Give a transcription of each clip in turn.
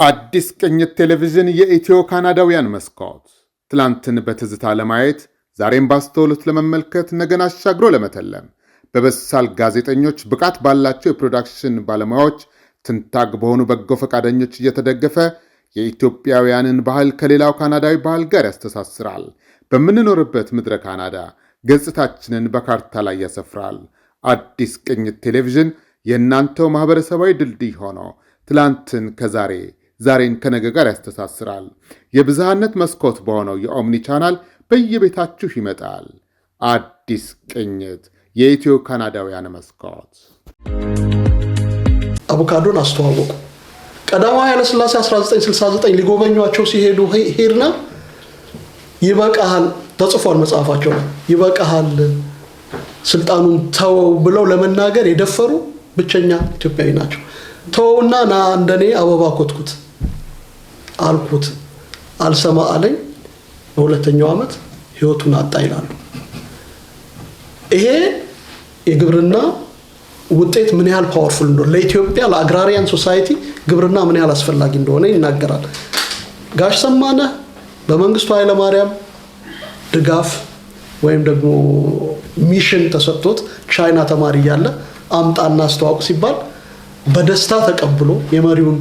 አዲስ ቅኝት ቴሌቪዥን የኢትዮ ካናዳውያን መስኮት ትላንትን በትዝታ ለማየት ዛሬም ባስተውሎት ለመመልከት ነገን አሻግሮ ለመተለም በበሳል ጋዜጠኞች ብቃት ባላቸው የፕሮዳክሽን ባለሙያዎች ትንታግ በሆኑ በጎ ፈቃደኞች እየተደገፈ የኢትዮጵያውያንን ባህል ከሌላው ካናዳዊ ባህል ጋር ያስተሳስራል። በምንኖርበት ምድረ ካናዳ ገጽታችንን በካርታ ላይ ያሰፍራል። አዲስ ቅኝት ቴሌቪዥን የእናንተው ማህበረሰባዊ ድልድይ ሆኖ ትላንትን ከዛሬ ዛሬን ከነገ ጋር ያስተሳስራል። የብዝሃነት መስኮት በሆነው የኦምኒ ቻናል በየቤታችሁ ይመጣል። አዲስ ቅኝት የኢትዮ ካናዳውያን መስኮት። አቮካዶን አስተዋወቁ። ቀዳማዊ ኃይለ ሥላሴ 1969 ሊጎበኟቸው ሲሄዱ ሄድና ይበቃሃል ተጽፏል መጽሐፋቸው ላይ ይበቃሃል ስልጣኑን ተወው ብለው ለመናገር የደፈሩ ብቸኛ ኢትዮጵያዊ ናቸው። ተወውና ና እንደኔ አበባ ኮትኩት አልኩት አልሰማ አለኝ። በሁለተኛው ዓመት ህይወቱን አጣ ይላሉ። ይሄ የግብርና ውጤት ምን ያህል ፓወርፉል እንደሆነ ለኢትዮጵያ ለአግራሪያን ሶሳይቲ ግብርና ምን ያህል አስፈላጊ እንደሆነ ይናገራል። ጋሽ ሰማነ በመንግስቱ ኃይለ ማርያም ድጋፍ ወይም ደግሞ ሚሽን ተሰጥቶት ቻይና ተማሪ ያለ አምጣና አስተዋውቅ ሲባል በደስታ ተቀብሎ የመሪውን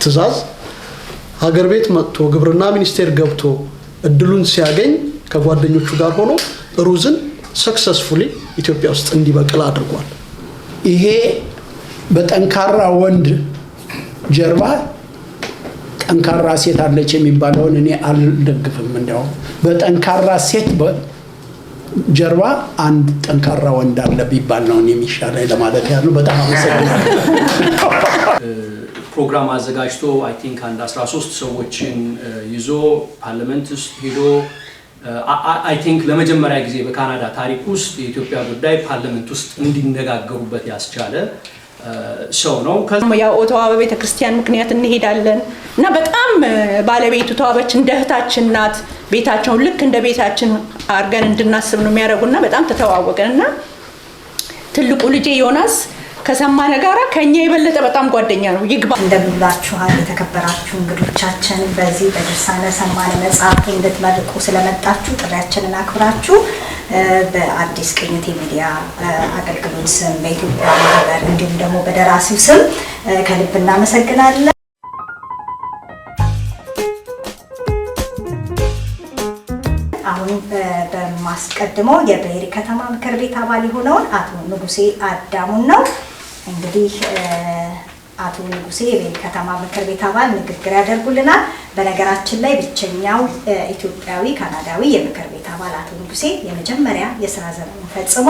ትዕዛዝ ሀገር ቤት መጥቶ ግብርና ሚኒስቴር ገብቶ እድሉን ሲያገኝ ከጓደኞቹ ጋር ሆኖ ሩዝን ሰክሰስፉሊ ኢትዮጵያ ውስጥ እንዲበቅል አድርጓል። ይሄ በጠንካራ ወንድ ጀርባ ጠንካራ ሴት አለች የሚባለውን እኔ አልደግፍም። እንደው በጠንካራ ሴት ጀርባ አንድ ጠንካራ ወንድ አለ ቢባል ነው የሚሻለው ለማለት ያለው። በጣም አመሰግናለሁ። ፕሮግራም አዘጋጅቶ አይ ቲንክ አንድ 13 ሰዎችን ይዞ ፓርላመንት ውስጥ ሄዶ አይ ቲንክ ለመጀመሪያ ጊዜ በካናዳ ታሪክ ውስጥ የኢትዮጵያ ጉዳይ ፓርላመንት ውስጥ እንዲነጋገሩበት ያስቻለ ሰው ነው። ያው ኦቶዋ በቤተ ክርስቲያን ምክንያት እንሄዳለን እና በጣም ባለቤቱ ተዋበች እንደ እህታችን ናት። ቤታቸውን ልክ እንደ ቤታችን አርገን እንድናስብ ነው የሚያደርጉና በጣም ተተዋወቀንና ትልቁ ልጄ ዮናስ ከሰማነ ጋራ ከኛ የበለጠ በጣም ጓደኛ ነው። ይግባ እንደምላችኋል የተከበራችሁ እንግዶቻችን በዚህ በድርሳነ ሰማነ መጽሐፍ እንድትመርቁ ስለመጣችሁ ጥሪያችንን አክብራችሁ በአዲስ ቅኝት ሚዲያ አገልግሎት ስም በኢትዮጵያ ማህበር እንዲሁም ደግሞ በደራሲው ስም ከልብ እናመሰግናለን። አሁን በማስቀድመው የብሔሪ ከተማ ምክር ቤት አባል የሆነውን አቶ ንጉሴ አዳሙን ነው። እንግዲህ አቶ ንጉሴ የብሔሪ ከተማ ምክር ቤት አባል ንግግር ያደርጉልናል። በነገራችን ላይ ብቸኛው ኢትዮጵያዊ ካናዳዊ የምክር ቤት አባል አቶ ንጉሴ የመጀመሪያ የሥራ ዘመኑን ፈጽሞ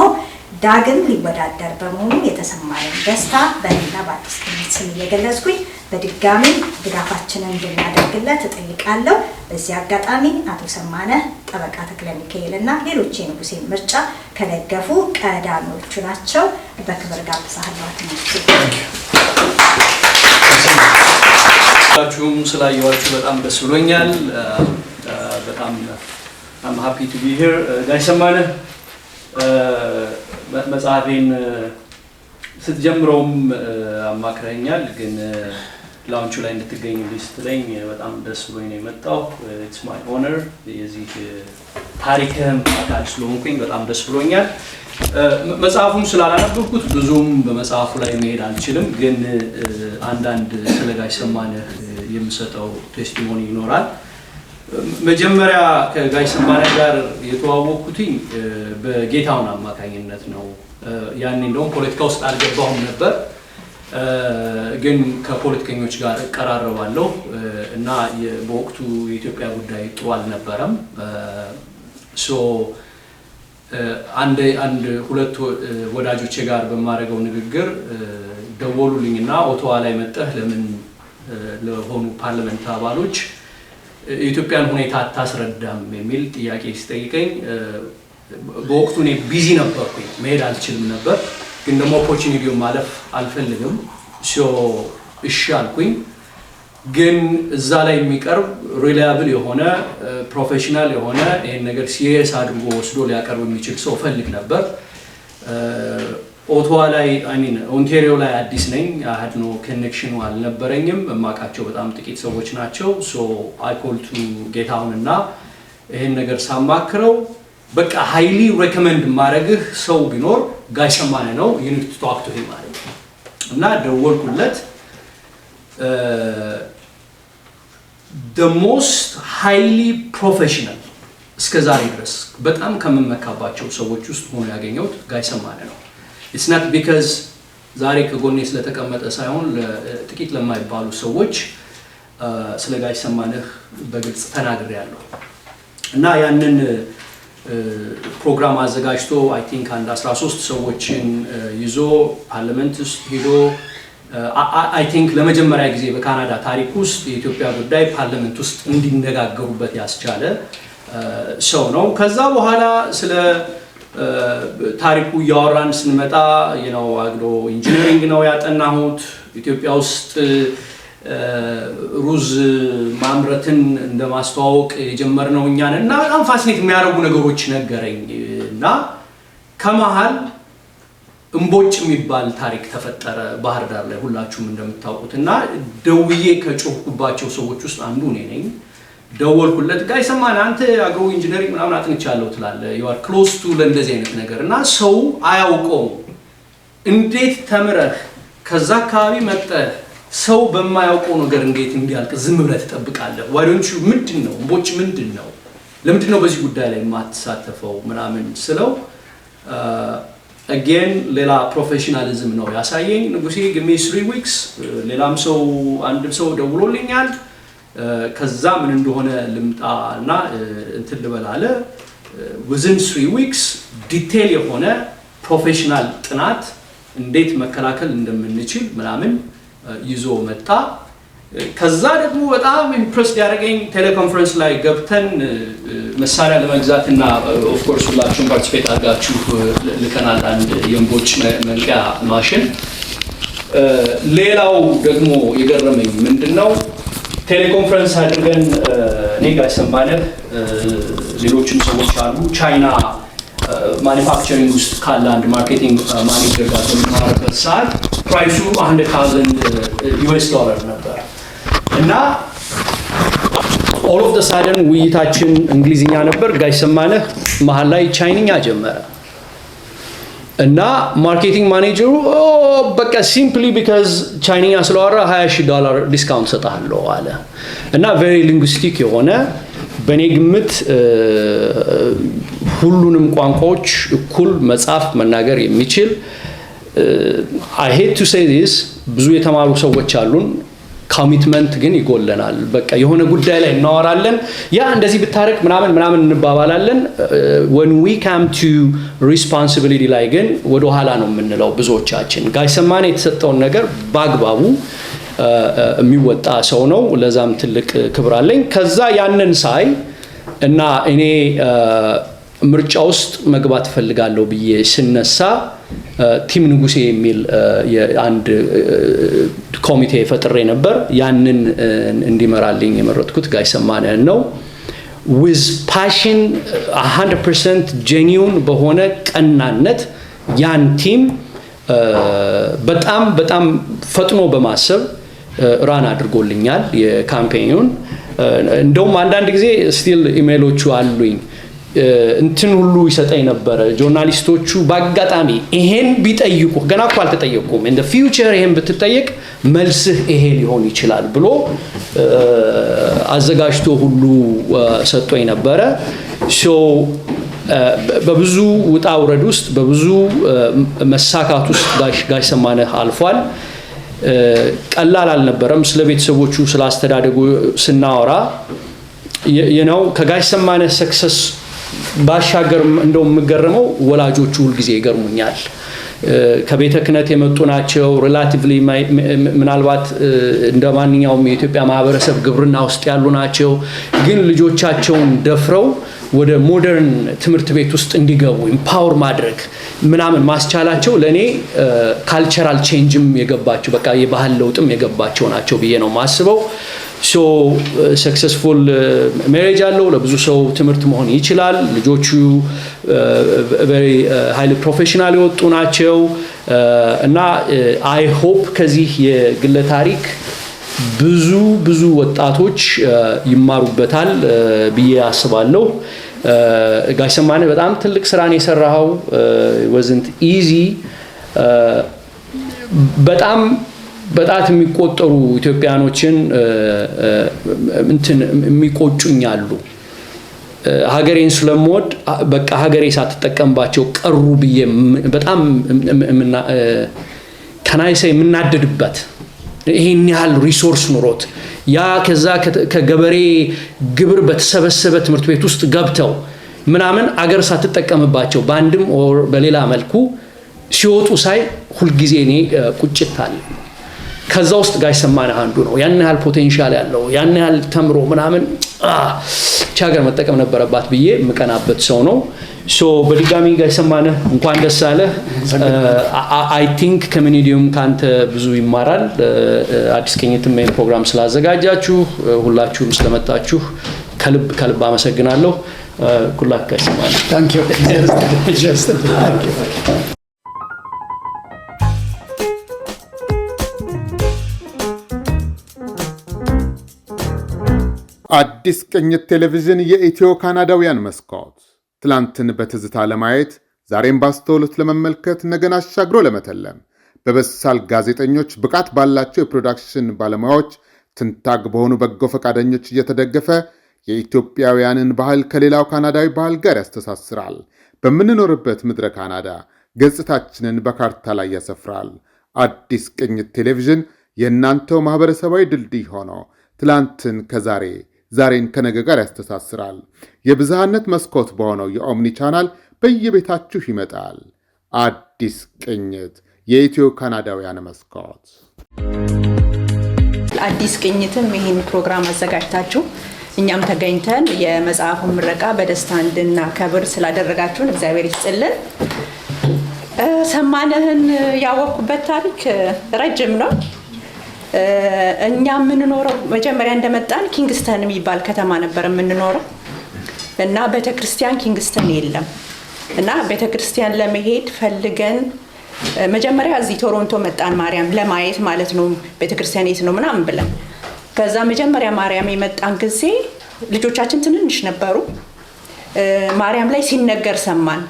ዳግም ሊወዳደር በመሆኑ የተሰማንን ደስታ በእኔና በአዲስ ቅኝት ስም እየገለጽኩኝ በድጋሚ ድጋፋችንን እንድናደርግለት እጠይቃለሁ። በዚህ አጋጣሚ አቶ ሰማነ ጠበቃ ተክለ ሚካኤልና ሌሎች የንጉሴ ምርጫ ከደገፉ ቀዳሚዎቹ ናቸው። በክብር ጋብዛለሁ። ሁላችሁም ስላየኋችሁ በጣም ደስ ብሎኛል። በጣም I'm happy to be here. ጋሽ ሰማነ መጽሐፌን ስትጀምረውም አማክረኛል፣ ግን ላውንቹ ላይ እንድትገኝ ስትለኝ በጣም ደስ ብሎኝ ነው የመጣው። It's my honor የዚህ ታሪክም አካል ስለሆንኩኝ በጣም ደስ ብሎኛል። መጽሐፉን ስላላነበብኩት ብዙም በመጽሐፉ ላይ መሄድ አልችልም፣ ግን አንዳንድ ስለ ጋሽ ሰማነ የምሰጠው ቴስቲሞኒ ይኖራል። መጀመሪያ ከጋሽ ሰማነ ጋር የተዋወቅኩትኝ በጌታውን አማካኝነት ነው። ያኔ እንደውም ፖለቲካ ውስጥ አልገባሁም ነበር፣ ግን ከፖለቲከኞች ጋር እቀራረባለሁ እና በወቅቱ የኢትዮጵያ ጉዳይ ጥሩ አልነበረም። አንድ ሁለት ወዳጆቼ ጋር በማረገው ንግግር ደወሉልኝና ኦቶዋ ላይ መጣህ ለምን ለሆኑ ፓርላመንት አባሎች የኢትዮጵያን ሁኔታ አታስረዳም የሚል ጥያቄ ሲጠይቀኝ በወቅቱ እኔ ቢዚ ነበርኩኝ፣ መሄድ አልችልም ነበር፣ ግን ደግሞ ኦፖርቹኒቲውን ማለፍ አልፈልግም። እሺ አልኩኝ። ግን እዛ ላይ የሚቀርብ ሪላያብል የሆነ ፕሮፌሽናል የሆነ ይሄን ነገር ሲሪየስ አድርጎ ወስዶ ሊያቀርብ የሚችል ሰው ፈልግ ነበር። ኦቶዋ ላይ ኦንታሪዮ ላይ አዲስ ነኝ። አድ ኖ ኮኔክሽኑ አልነበረኝም። የማውቃቸው በጣም ጥቂት ሰዎች ናቸው። ሶ አይ ኮል ቱ ጌታውን እና ይሄን ነገር ሳማክረው በቃ ሃይሊ ሬኮመንድ ማድረግህ ሰው ቢኖር ጋሽ ሰማነ ነው። ዩ ኒድ ቱ ቶክ ቱ ሂም ማለት እና ደወልኩለት። the most highly professional እስከዛሬ ድረስ በጣም ከመመካባቸው ሰዎች ውስጥ ሆኖ ያገኘሁት ጋሽ ሰማነ ነው። it's not because ዛሬ ከጎኔ ስለተቀመጠ ሳይሆን ጥቂት ለማይባሉ ሰዎች ስለ ጋሽ ሰማነህ በግልጽ ተናግሬያለሁ እና ያንን ፕሮግራም አዘጋጅቶ አይ ቲንክ አንድ 13 ሰዎችን ይዞ ፓርላመንት ውስጥ ሄዶ አይ ቲንክ ለመጀመሪያ ጊዜ በካናዳ ታሪክ ውስጥ የኢትዮጵያ ጉዳይ ፓርላመንት ውስጥ እንዲነጋገሩበት ያስቻለ ሰው ነው። ከዛ በኋላ ስለ ታሪኩ ያወራን ስንመጣ አግሮ ኢንጂነሪንግ ነው ያጠናሁት። ኢትዮጵያ ውስጥ ሩዝ ማምረትን እንደማስተዋወቅ የጀመርነው እኛ ነን እና በጣም ፋሲኔት የሚያደርጉ ነገሮች ነገረኝ እና ከመሃል እምቦጭ የሚባል ታሪክ ተፈጠረ ባህር ዳር ላይ ሁላችሁም እንደምታውቁት እና ደውዬ ከጮህኩባቸው ሰዎች ውስጥ አንዱ እኔ ነኝ። ደወልኩለት። ጋሽ ሰማነ አንተ አግሮ ኢንጂነሪንግ ምናምን አጥንቻለሁ ትላለህ you are close to ለእንደዚህ አይነት ነገር እና ሰው አያውቀውም። እንዴት ተምረህ ከዛ አካባቢ መጥተህ ሰው በማያውቀው ነገር እንዴት እንዲያልቅ ዝም ብለህ ትጠብቃለህ? why don't you ምንድነው እምቦጭ ምንድነው? ለምንድነው በዚህ ጉዳይ ላይ የማትሳተፈው ምናምን ስለው again ሌላ ፕሮፌሽናሊዝም ነው ያሳየኝ። ንጉሴ give me 3 weeks ሌላም ሰው አንድም ሰው ደውሎልኛል። ከዛ ምን እንደሆነ ልምጣና እንትን ልበላለ within 3 weeks ዲቴል የሆነ ፕሮፌሽናል ጥናት እንዴት መከላከል እንደምንችል ምናምን ይዞ መጣ። ከዛ ደግሞ በጣም ኢምፕረስ ያደረገኝ ቴሌኮንፈረንስ ላይ ገብተን መሳሪያ ለመግዛትና ኦፍ ኮርስ ሁላችሁም ፓርቲሲፔት አድርጋችሁ ልከናል አንድ የእምቦጭ መንቀያ ማሽን። ሌላው ደግሞ የገረመኝ ምንድነው ቴሌኮንፈረንስ አድርገን እኔ ጋሽ ሰማነ ሌሎችም ሰዎች አሉ ቻይና ማኒፋክቸሪንግ ውስጥ ካለ አንድ ማርኬቲንግ ማኔጀር ጋር በምናወራበት ሰዓት ፕራይሱ $100,000 ነበር እና all of the sudden ውይይታችን እንግሊዝኛ ነበር። ጋሽ ሰማነ መሀል ላይ ቻይንኛ ጀመረ እና ማርኬቲንግ ማኔጀሩ በቃ ሲምፕሊ ቢካዝ ቻይንኛ ስለዋራ $20,000 ዲስካውንት ሰጣለሁ አለ እና ቬሪ ሊንጉስቲክ የሆነ በኔ ግምት ሁሉንም ቋንቋዎች እኩል መጻፍ መናገር የሚችል I hate to say this ብዙ የተማሩ ሰዎች አሉን ኮሚትመንት ግን ይጎለናል። በቃ የሆነ ጉዳይ ላይ እናወራለን ያ እንደዚህ ብታረቅ ምናምን እንባባላለን when we come to responsibility ላይ ግን ወደ ኋላ ነው የምንለው ብዙዎቻችን። ጋሽ ሰማነ የተሰጠውን ነገር በአግባቡ የሚወጣ ሰው ነው። ለዛም ትልቅ ክብር አለኝ። ከዛ ያንን ሳይ እና እኔ ምርጫ ውስጥ መግባት ፈልጋለሁ ብዬ ስነሳ ቲም ንጉሴ የሚል አንድ ኮሚቴ ፈጥሬ ነበር። ያንን እንዲመራልኝ የመረጥኩት ጋሽ ሰማነ ነው። with passion 100% genuine በሆነ ቀናነት ያን ቲም በጣም ፈጥኖ በማሰብ ራን አድርጎልኛል የካምፔኙን። እንደውም አንዳንድ ጊዜ ስቲል ኢሜሎቹ አሉኝ እንትን ሁሉ ይሰጠኝ ነበር። ጆርናሊስቶቹ በአጋጣሚ ይሄን ቢጠይቁ ገና እኮ አልተጠየቁም in the future ይሄን ብትጠየቅ መልስህ ይሄ ሊሆን ይችላል ብሎ አዘጋጅቶ ሁሉ ሰጥቶኝ ነበረ። ሶ በብዙ ውጣ ውረድ ውስጥ በብዙ መሳካት ውስጥ ጋሽ ሰማነ አልፏል። ቀላል አልነበረም። ስለ ቤተሰቦቹ ስለ አስተዳደጉ ስናወራ ከጋሽ ሰማነ ሰክሰስ ባሻገር እንደው የምገረመው ወላጆቹ ሁሉ ጊዜ ይገርሙኛል። ከቤተ ክህነት የመጡ ናቸው። ሪላቲቭሊ ምናልባት እንደማንኛውም የኢትዮጵያ ማህበረሰብ ግብርና ውስጥ ያሉ ናቸው። ግን ልጆቻቸውን ደፍረው ወደ ሞደርን ትምህርት ቤት ውስጥ እንዲገቡ ኢምፓወር ማድረግ ምናምን ማስቻላቸው ለኔ ካልቸራል ቼንጅም የገባቸው በቃ የባህል ለውጥም የገባቸው ናቸው ብዬ ነው ማስበው። ሶ ሰክሰስፉል ሜሬጅ አለው። ለብዙ ሰው ትምህርት መሆን ይችላል። ልጆቹ ቬሪ ሃይሊ ፕሮፌሽናል የወጡ ናቸው። እና አይ ሆፕ ከዚህ የግለ ታሪክ ብዙ ወጣቶች ይማሩበታል ብዬ አስባለሁ። ጋሽ ሰማነ በጣም ትልቅ ስራን የሰራው wasn't easy። በጣም በጣት የሚቆጠሩ ኢትዮጵያኖችን የሚቆጩኛሉ። ሀገሬን ስለምወድ በቃ ሀገሬ ሳትጠቀምባቸው ቀሩ ብዬ በጣም ከናይሰ የምናደድበት ይሄን ያህል ሪሶርስ ኑሮት ያ ከዛ ከገበሬ ግብር በተሰበሰበ ትምህርት ቤት ውስጥ ገብተው ምናምን አገር ሳትጠቀምባቸው በአንድም ኦር በሌላ መልኩ ሲወጡ ሳይ ሁልጊዜ እኔ ቁጭት አለ። ከዛ ውስጥ ጋሽ ሰማነ አንዱ ነው። ያን ያህል ፖቴንሻል ያለው ያን ያህል ተምሮ ምናምን ቻገር መጠቀም ነበረባት ብዬ የምቀናበት ሰው ነው። ሶ በድጋሚ ጋሽ ሰማነ እንኳን ደስ አለ። አይ ቲንክ ከሚኒዲየም ካንተ ብዙ ይማራል። አዲስ ቅኝትም ይሄን ፕሮግራም ስላዘጋጃችሁ ሁላችሁም ስለመጣችሁ ከልብ አመሰግናለሁ። ኩላክ ጋሽ ሰማነ ታንክ ዩ አዲስ ቅኝት ቴሌቪዥን የኢትዮ ካናዳውያን መስኮት ትላንትን በትዝታ ለማየት ዛሬም ባስተውሎት ለመመልከት ነገን አሻግሮ ለመተለም በበሳል ጋዜጠኞች ብቃት ባላቸው የፕሮዳክሽን ባለሙያዎች ትንታግ በሆኑ በጎ ፈቃደኞች እየተደገፈ የኢትዮጵያውያንን ባህል ከሌላው ካናዳዊ ባህል ጋር ያስተሳስራል። በምንኖርበት ምድረ ካናዳ ገጽታችንን በካርታ ላይ ያሰፍራል። አዲስ ቅኝት ቴሌቪዥን የእናንተው ማህበረሰባዊ ድልድይ ሆኖ ትላንትን ከዛሬ ዛሬን ከነገ ጋር ያስተሳስራል። የብዝሃነት መስኮት በሆነው የኦምኒ ቻናል በየቤታችሁ ይመጣል። አዲስ ቅኝት የኢትዮ ካናዳውያን መስኮት። አዲስ ቅኝትም ይህን ፕሮግራም አዘጋጅታችሁ እኛም ተገኝተን የመጽሐፉን ምረቃ በደስታ እንድናከብር ስላደረጋችሁን እግዚአብሔር ይስጥልን። ሰማነህን ያወቅኩበት ታሪክ ረጅም ነው። እኛ የምንኖረው መጀመሪያ እንደመጣን ኪንግስተን የሚባል ከተማ ነበር የምንኖረው እና ቤተክርስቲያን ኪንግስተን የለም እና ቤተክርስቲያን ለመሄድ ፈልገን መጀመሪያ እዚህ ቶሮንቶ መጣን ማርያም ለማየት ማለት ነው። ቤተክርስቲያን የት ነው ምናምን ብለን ከዛ መጀመሪያ ማርያም የመጣን ጊዜ ልጆቻችን ትንንሽ ነበሩ። ማርያም ላይ ሲነገር ሰማን።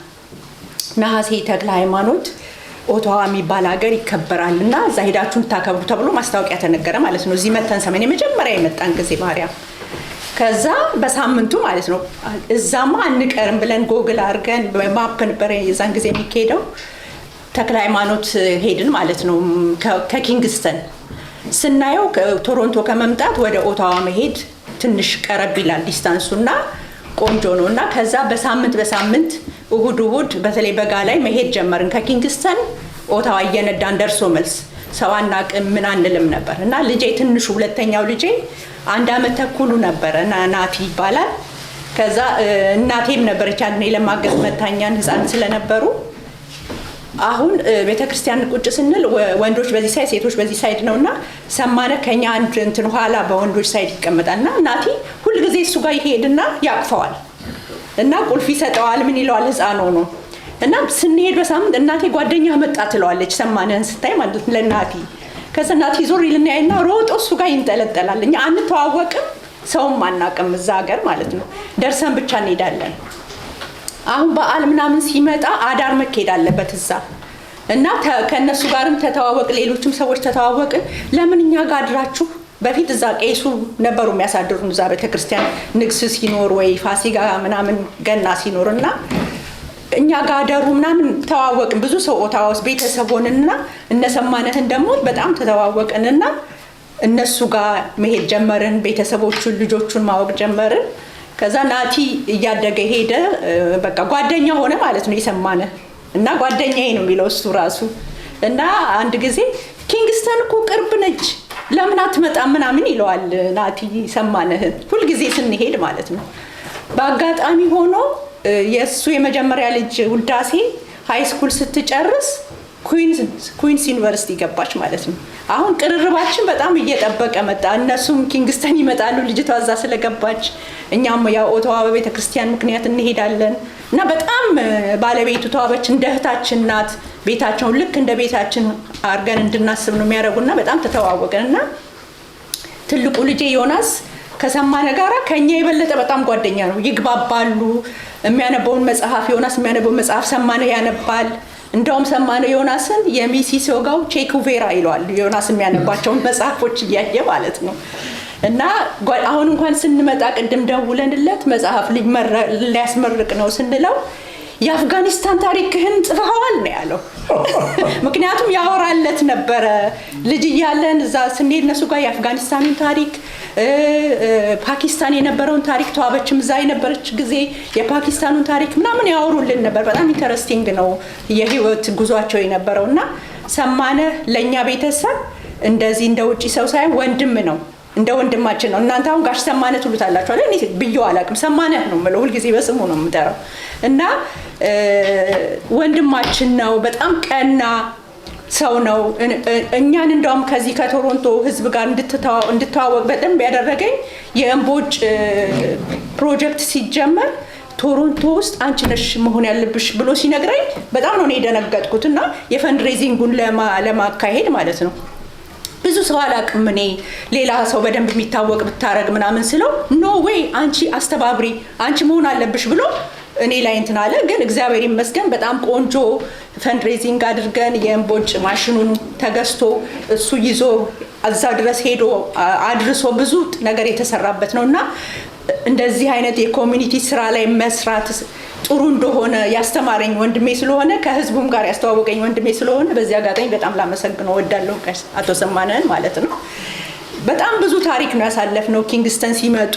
ነሐሴ ተክለ ሃይማኖት ኦቶዋ የሚባል ሀገር ይከበራል እና እዛ ሄዳችሁን ታከብሩ ተብሎ ማስታወቂያ ተነገረ ማለት ነው። እዚህ መተን ሰማን የመጀመሪያ የመጣን ጊዜ ማርያም። ከዛ በሳምንቱ ማለት ነው እዛማ አንቀርም ብለን ጎግል አድርገን በማፕ ነበር የዛን ጊዜ የሚካሄደው ተክለ ሃይማኖት ሄድን ማለት ነው። ከኪንግስተን ስናየው ቶሮንቶ ከመምጣት ወደ ኦቶዋ መሄድ ትንሽ ቀረብ ይላል ዲስታንሱና ቆንጆ ነው እና ከዛ በሳምንት እሁድ በተለይ በጋ ላይ መሄድ ጀመርን። ከኪንግስተን ኦታዋ እየነዳን ደርሶ መልስ ሰው አናቅም ምን አንልም ነበር እና ልጄ ትንሹ ሁለተኛው ልጄ 1 ዓመት ተኩሉ ነበር እና ናቲ ይባላል። ከዛ እናቴም ነበረች አንዴ ለማገዝ መታኛን ህፃን ስለነበሩ አሁን ቤተክርስቲያን ቁጭ ስንል ወንዶች በዚህ ሳይድ ሴቶች በዚህ ሳይድ ነውና ሰማነ ከኛ አንድ እንትን ኋላ በወንዶች ሳይድ ይቀመጣልና ናቲ ሁሉ ጊዜ እሱ ጋር ይሄድና ያቅፈዋል እና ቁልፍ ይሰጠዋል ምን ይለዋል ህፃን ሆኖ እና ስንሄድ በሳምንት እናቴ ጓደኛ መጣ ትለዋለች ሰማነን ስታይ ማለት ለናቲ ከዛ ናቲ ዞር ይልናይና ሮጦ እሱ ጋር ይንጠለጠላል። እኛ አንተዋወቅም ሰውም አናቅም እዛ ሀገር ማለት ነው። ደርሰን ብቻ እንሄዳለን። አሁን በዓል ምናምን ሲመጣ አዳር መኬድ አለበት እዛ እና ከነሱ ጋርም ተተዋወቅ ሌሎችም ሰዎች ተተዋወቅን። ለምን እኛ ጋር አድራችሁ በፊት እዛ ቄሱ ነበሩ የሚያሳድሩን እዛ ቤተክርስቲያን ንግስ ሲኖር ወይ ፋሲካ ምናምን ገና ሲኖርና እኛ ጋር አደሩ ምናምን ተዋወቅን። ብዙ ሰው ኦታዋ ውስጥ ቤተሰብ ሆንና እነሰማነህን ደግሞ በጣም ተተዋወቅንና እነሱ ጋር መሄድ ጀመርን። ቤተሰቦቹን ልጆቹን ማወቅ ጀመርን። ከዛ ናቲ እያደገ ሄደ። በቃ ጓደኛ ሆነ ማለት ነው የሰማነ እና ጓደኛዬ ነው የሚለው እሱ ራሱ እና አንድ ጊዜ ኪንግስተን እኮ ቅርብ ነች ለምን አትመጣም ምናምን ይለዋል ናቲ ሰማነህን ሁልጊዜ ስንሄድ ማለት ነው። በአጋጣሚ ሆኖ የእሱ የመጀመሪያ ልጅ ውዳሴ ሃይ ስኩል ስትጨርስ ኩዊንስ ዩኒቨርሲቲ ገባች ማለት ነው። አሁን ቅርርባችን በጣም እየጠበቀ መጣ። እነሱም ኪንግስተን ይመጣሉ ልጅቷ እዛ ስለገባች፣ እኛም ያው ኦቶዋ በቤተክርስቲያን ምክንያት እንሄዳለን። እና በጣም ባለቤቱ ተዋበች እንደ እህታችን ናት። ቤታቸውን ልክ እንደ ቤታችን አድርገን እንድናስብ ነው የሚያደርጉና በጣም ተተዋወቅንና ትልቁ ልጄ ዮናስ ከሰማነ ጋራ ከኛ የበለጠ በጣም ጓደኛ ነው። ይግባባሉ። የሚያነበውን መጽሐፍ ዮናስ የሚያነበውን መጽሐፍ ሰማነ ያነባል። እንደውም ሰማነ ዮናስን የሚሲሶጋው ቼኩቬራ ይለዋል። ዮናስ የሚያነባቸውን መጽሐፎች እያየ ማለት ነው። እና አሁን እንኳን ስንመጣ ቅድም ደውለንለት መጽሐፍ ሊያስመርቅ ነው ስንለው የአፍጋኒስታን ታሪክህን ጽፈዋል ነው ያለው። ምክንያቱም ያወራለት ነበረ ልጅ እያለን እዛ ስንሄድ እነሱ ጋር የአፍጋኒስታንን ታሪክ ፓኪስታን የነበረውን ታሪክ ተዋበችም እዛ የነበረች ጊዜ የፓኪስታኑን ታሪክ ምናምን ያወሩልን ነበር። በጣም ኢንተረስቲንግ ነው የህይወት ጉዟቸው የነበረው እና ሰማነ ለእኛ ቤተሰብ እንደዚህ እንደ ውጭ ሰው ሳይሆን ወንድም ነው፣ እንደ ወንድማችን ነው። እናንተ አሁን ጋሽ ሰማነ ትሉታላችሁ አይደል? እኔ ብዬው አላውቅም፣ ሰማነ ነው የምለው፣ ሁልጊዜ በስሙ ነው የምጠራው። እና ወንድማችን ነው፣ በጣም ቀና ሰው ነው። እኛን እንደውም ከዚህ ከቶሮንቶ ህዝብ ጋር እንድተዋወቅ በደንብ ያደረገኝ የእምቦጭ ፕሮጀክት ሲጀመር ቶሮንቶ ውስጥ አንቺ ነሽ መሆን ያለብሽ ብሎ ሲነግረኝ በጣም ነው የደነገጥኩት። እና የፈንድሬዚንጉን ለማካሄድ ማለት ነው ብዙ ሰው አላውቅም እኔ ሌላ ሰው በደንብ የሚታወቅ ብታረግ ምናምን ስለው ኖ ዌይ አንቺ አስተባብሪ፣ አንቺ መሆን አለብሽ ብሎ እኔ ላይ እንትን አለ። ግን እግዚአብሔር ይመስገን በጣም ቆንጆ ፈንድሬዚንግ አድርገን የእምቦጭ ማሽኑን ተገዝቶ እሱ ይዞ እዛ ድረስ ሄዶ አድርሶ ብዙ ነገር የተሰራበት ነው። እና እንደዚህ አይነት የኮሚኒቲ ስራ ላይ መስራት ጥሩ እንደሆነ ያስተማረኝ ወንድሜ ስለሆነ ከህዝቡም ጋር ያስተዋወቀኝ ወንድሜ ስለሆነ በዚህ አጋጣሚ በጣም ላመሰግነው እወዳለሁ አቶ ሰማነን ማለት ነው። በጣም ብዙ ታሪክ ነው ያሳለፍነው። ኪንግስተን ሲመጡ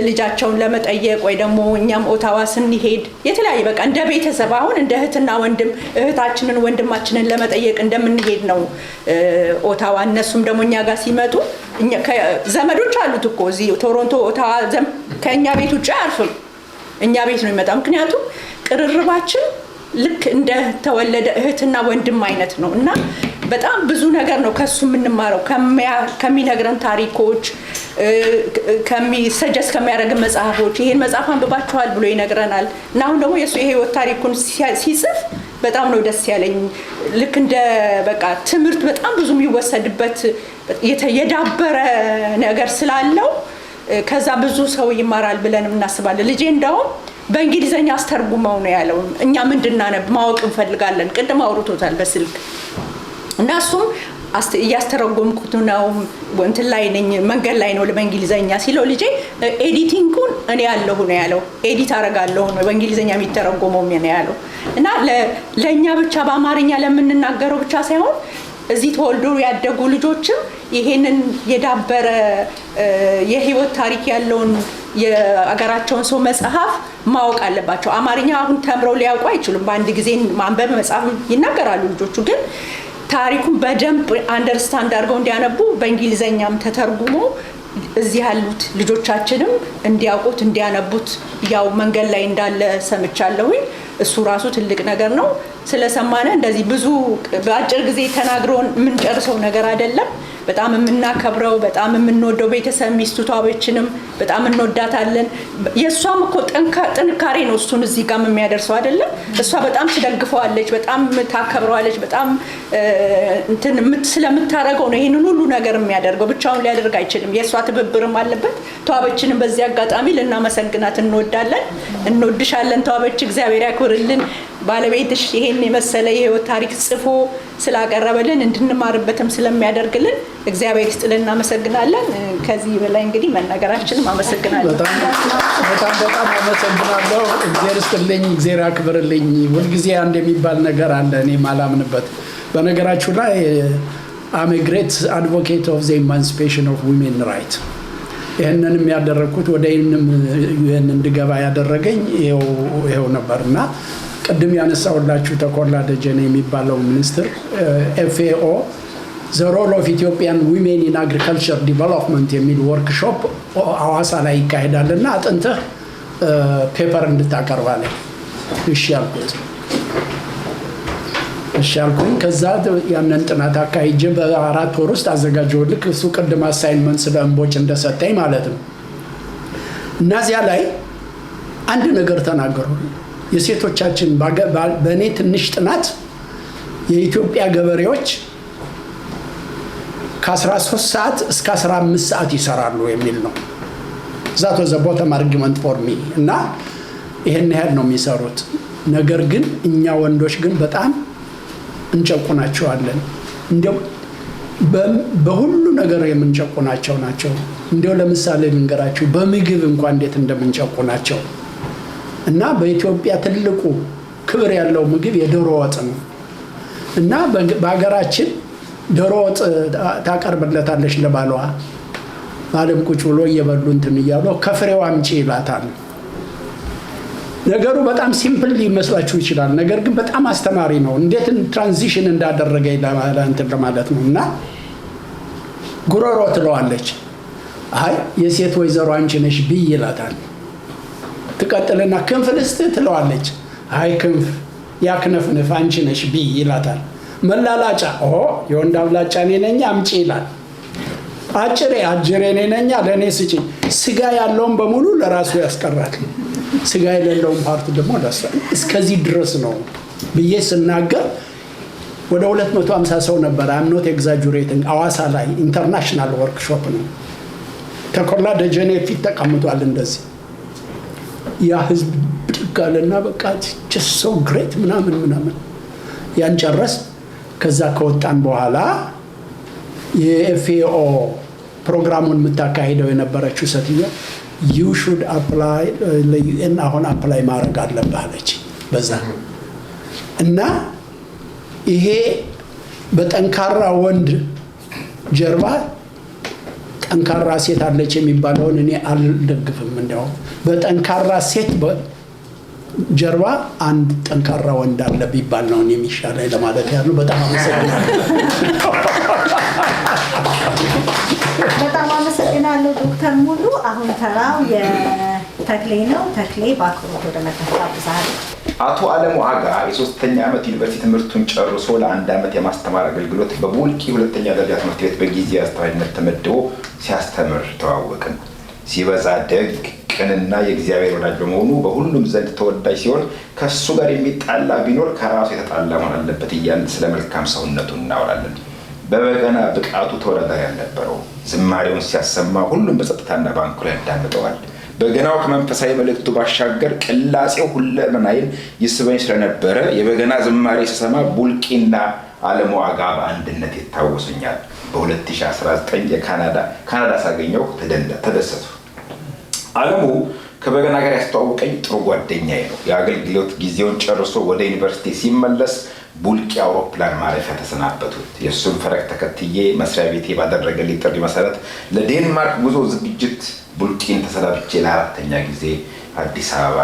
ልጃቸውን ለመጠየቅ ወይ ደግሞ እኛም ኦታዋ ስንሄድ የተለያየ በቃ እንደ ቤተሰብ አሁን እንደ እህትና ወንድም እህታችንን ወንድማችንን ለመጠየቅ እንደምንሄድ ነው ኦታዋ። እነሱም ደግሞ እኛ ጋር ሲመጡ ዘመዶች አሉት እኮ እዚህ ቶሮንቶ ኦታዋ ከእኛ ቤት ውጭ አያርፍም፣ እኛ ቤት ነው የሚመጣው። ምክንያቱም ቅርርባችን ልክ እንደ ተወለደ እህትና ወንድም አይነት ነው እና በጣም ብዙ ነገር ነው ከሱ የምንማረው። ከሚነግረን ታሪኮች፣ ሰጀስት ከሚያደርግን መጽሐፎች ይሄን መጽሐፍ አንብባችኋል ብሎ ይነግረናል። እና አሁን ደግሞ የሱ የህይወት ታሪኩን ሲጽፍ በጣም ነው ደስ ያለኝ። ልክ እንደ በቃ ትምህርት በጣም ብዙ የሚወሰድበት የዳበረ ነገር ስላለው ከዛ ብዙ ሰው ይማራል ብለን እናስባለን። ልጄ እንደውም በእንግሊዘኛ አስተርጉመው ነው ያለው። እኛ ምንድናነብ ማወቅ እንፈልጋለን። ቅድም አውርቶታል በስልክ እና እሱም እያስተረጎምኩት ነው እንትን ላይ ነኝ መንገድ ላይ ነው በእንግሊዘኛ ሲለው ልጄ ኤዲቲንጉን እኔ ያለሁ ነው ያለው። ኤዲት አረጋለሁ ነው በእንግሊዘኛ የሚተረጎመው ነው ያለው። እና ለኛ ብቻ በአማርኛ ለምንናገረው ብቻ ሳይሆን እዚህ ተወልዶ ያደጉ ልጆችም ይሄንን የዳበረ የህይወት ታሪክ ያለውን የአገራቸውን ሰው መጽሐፍ ማወቅ አለባቸው። አማርኛ አሁን ተምረው ሊያውቁ አይችሉም። በአንድ ጊዜ ማንበብ መጽሐፍ ይናገራሉ ልጆቹ፣ ግን ታሪኩን በደንብ አንደርስታንድ አድርገው እንዲያነቡ በእንግሊዘኛም ተተርጉሞ እዚህ ያሉት ልጆቻችንም እንዲያውቁት እንዲያነቡት ያው መንገድ ላይ እንዳለ ሰምቻለሁኝ። እሱ ራሱ ትልቅ ነገር ነው። ስለሰማነ እንደዚህ ብዙ በአጭር ጊዜ ተናግሮን የምንጨርሰው ነገር አይደለም። በጣም የምናከብረው በጣም የምንወደው ቤተሰብ ሚስቱ ተዋበችንም በጣም እንወዳታለን። የእሷም እኮ ጥንካሬ ነው እሱን እዚህ ጋር የሚያደርሰው አይደለም። እሷ በጣም ትደግፈዋለች፣ በጣም ታከብረዋለች፣ በጣም እንትን ስለምታረገው ነው ይሄንን ሁሉ ነገር የሚያደርገው። ብቻውን ሊያደርግ አይችልም። የእሷ ትብብርም አለበት። ተዋበችንም በዚህ አጋጣሚ ልናመሰግናት እንወዳለን። እንወድሻለን ተዋበች፣ እግዚአብሔር ያክብርልን። ባለቤትሽ ይሄን የመሰለ የህይወት ታሪክ ጽፎ ስላቀረበልን እንድንማርበትም ስለሚያደርግልን እግዚአብሔር ይስጥልን፣ እናመሰግናለን። ከዚህ በላይ እንግዲህ መናገራችንም አመሰግናለሁ። በጣም አመሰግናለሁ። እግዚአብሔር ይስጥልኝ፣ እግዚአብሔር ያክብርልኝ። ሁልጊዜ አንድ የሚባል ነገር አለ እኔ ማላምንበት። በነገራችሁ ላይ አም ኤ ግሬት አድቮኬት ኦፍ ዘ ኢማንሲፔሽን ኦፍ ዊሜን ራይት። ይህንንም ያደረግኩት ወደ ዩኤን እንድገባ ያደረገኝ ይኸው ነበር እና ቅድም ያነሳውላችሁ ተኮላ ደጀኔ የሚባለው ሚኒስትር ኤፍኤኦ ዘ ሮል ኦፍ ኢትዮጵያን ዊሜን ኢን አግሪካልቸር ዲቨሎፕመንት የሚል ወርክሾፕ ሐዋሳ ላይ ይካሄዳል እና አጥንተህ ፔፐር እንድታቀርባለህ እሺ አልኩኝ። ከዛ ያንን ጥናት አካሂጄ በ4 ወር ውስጥ አዘጋጀሁልክ። እሱ ቅድም አሳይንመንት ስለ እምቦጭ እንደሰጠኝ ማለት ነው። እነዚያ ላይ አንድ ነገር ተናገሩ። የሴቶቻችን በእኔ ትንሽ ጥናት የኢትዮጵያ ገበሬዎች ከ13 ሰዓት እስከ 15 ሰዓት ይሰራሉ የሚል ነው። ዛት ወዘ ቦተም አርጊመንት ፎር ሚ እና ይሄን ያህል ነው የሚሰሩት። ነገር ግን እኛ ወንዶች ግን በጣም እንጨቁናቸዋለን። እንደው በሁሉ ነገር የምንጨቁናቸው ናቸው። እንደው ለምሳሌ ልንገራችሁ በምግብ እንኳን እንዴት እንደምንጨቁናቸው እና በኢትዮጵያ ትልቁ ክብር ያለው ምግብ የዶሮ ወጥ ነው እና በሀገራችን ዶሮ ወጥ ታቀርብለታለች ለባሏ። ባለም ቁጭ ብሎ እየበሉ እንትን እያሉ ከፍሬው አምጪ ይላታል። ነገሩ በጣም ሲምፕል ሊመስላችሁ ይችላል። ነገር ግን በጣም አስተማሪ ነው። እንዴት ትራንዚሽን እንዳደረገ እንትን ለማለት ነው። እና ጉሮሮ ትለዋለች። አይ የሴት ወይዘሮ አንቺ ነሽ ብይ ይላታል። ትቀጥልና ክንፍ ልስጥ ትለዋለች። አይ ክንፍ ያክነፍንፍ አንቺ ነሽ ብይ ይላታል። መላላጫ የወንድ አብላጫ እኔ ነኝ አምጪ ይላል። አጭሬ እኔ ነኝ ለእኔ ስጪኝ። ስጋ ያለውን በሙሉ ለራሱ ያስቀራል። ስጋ የሌለውን ፓርት ደግሞ ለሷ። እስከዚህ ድረስ ነው ብዬ ስናገር ወደ 250 ሰው ነበር። አም ኖት ኤግዛጁሬቲንግ። አዋሳ ላይ ኢንተርናሽናል ወርክሾፕ ነው። ተኮላ ደጀኔ ፊት ተቀምጧል እንደዚህ። ያ ህዝብ ብድግ አለና በቃ just so great ምናምን ያን ጨረስ። ከዛ ከወጣን በኋላ የኤፍኤኦ ፕሮግራሙን የምታካሂደው የነበረችው ሴትዮ you should apply ለዩኤን አሁን አፕላይ ማድረግ አለብህ አለች። በዛ እና ይሄ በጠንካራ ወንድ ጀርባ ጠንካራ ሴት አለች የሚባለውን እኔ አልደግፍም። እንደው በጠንካራ ሴት ጀርባ አንድ ጠንካራ ወንድ አለ ቢባል ነው የሚሻለው ለማለት ያለው። በጣም አመሰግናለሁ። በጣም አመሰግናለሁ ዶክተር ሙሉ። አሁን ተራው የተክሌ ነው። ተክሌ በአክብሮት ወደ መድረክ ጋብዛለሁ። አቶ አለሙ አጋ የሶስተኛ ዓመት ዩኒቨርሲቲ ትምህርቱን ጨርሶ ለአንድ ዓመት የማስተማር አገልግሎት በቡልቂ ሁለተኛ ደረጃ ትምህርት ቤት በጊዜያዊ አስተማሪነት ተመድቦ ሲያስተምር ተዋወቅን። ሲበዛ ደግ ቅንና የእግዚአብሔር ወዳጅ በመሆኑ በሁሉም ዘንድ ተወዳጅ ሲሆን ከሱ ጋር የሚጣላ ቢኖር ከራሱ የተጣላ መሆን አለበት እያልን ስለ መልካም ሰውነቱ እናወራለን። በበገና ብቃቱ ተወዳዳሪ አልነበረው። ዝማሬውን ሲያሰማ ሁሉም በጸጥታና በአንክሮ ያዳምጠዋል። በገናው ከመንፈሳዊ መልእክቱ ባሻገር ቅላጼው ሁለመናዬን ይስበኝ ስለነበረ የበገና ዝማሬ ስሰማ ቡልቂና አለሙ አጋ በአንድነት ይታወሱኛል። በ2019 ካናዳ ሳገኘው ተደሰቱ። አለሙ ከበገና ጋር ያስተዋወቀኝ ጥሩ ጓደኛዬ ነው። የአገልግሎት ጊዜውን ጨርሶ ወደ ዩኒቨርሲቲ ሲመለስ ቡልቂ አውሮፕላን ማረፊያ ተሰናበቱት። የእሱን ፈረግ ተከትዬ መስሪያ ቤቴ ባደረገልኝ ጥሪ መሰረት ለዴንማርክ ጉዞ ዝግጅት ቡልቂን ተሰናብቼ ለአራተኛ ጊዜ አዲስ አበባ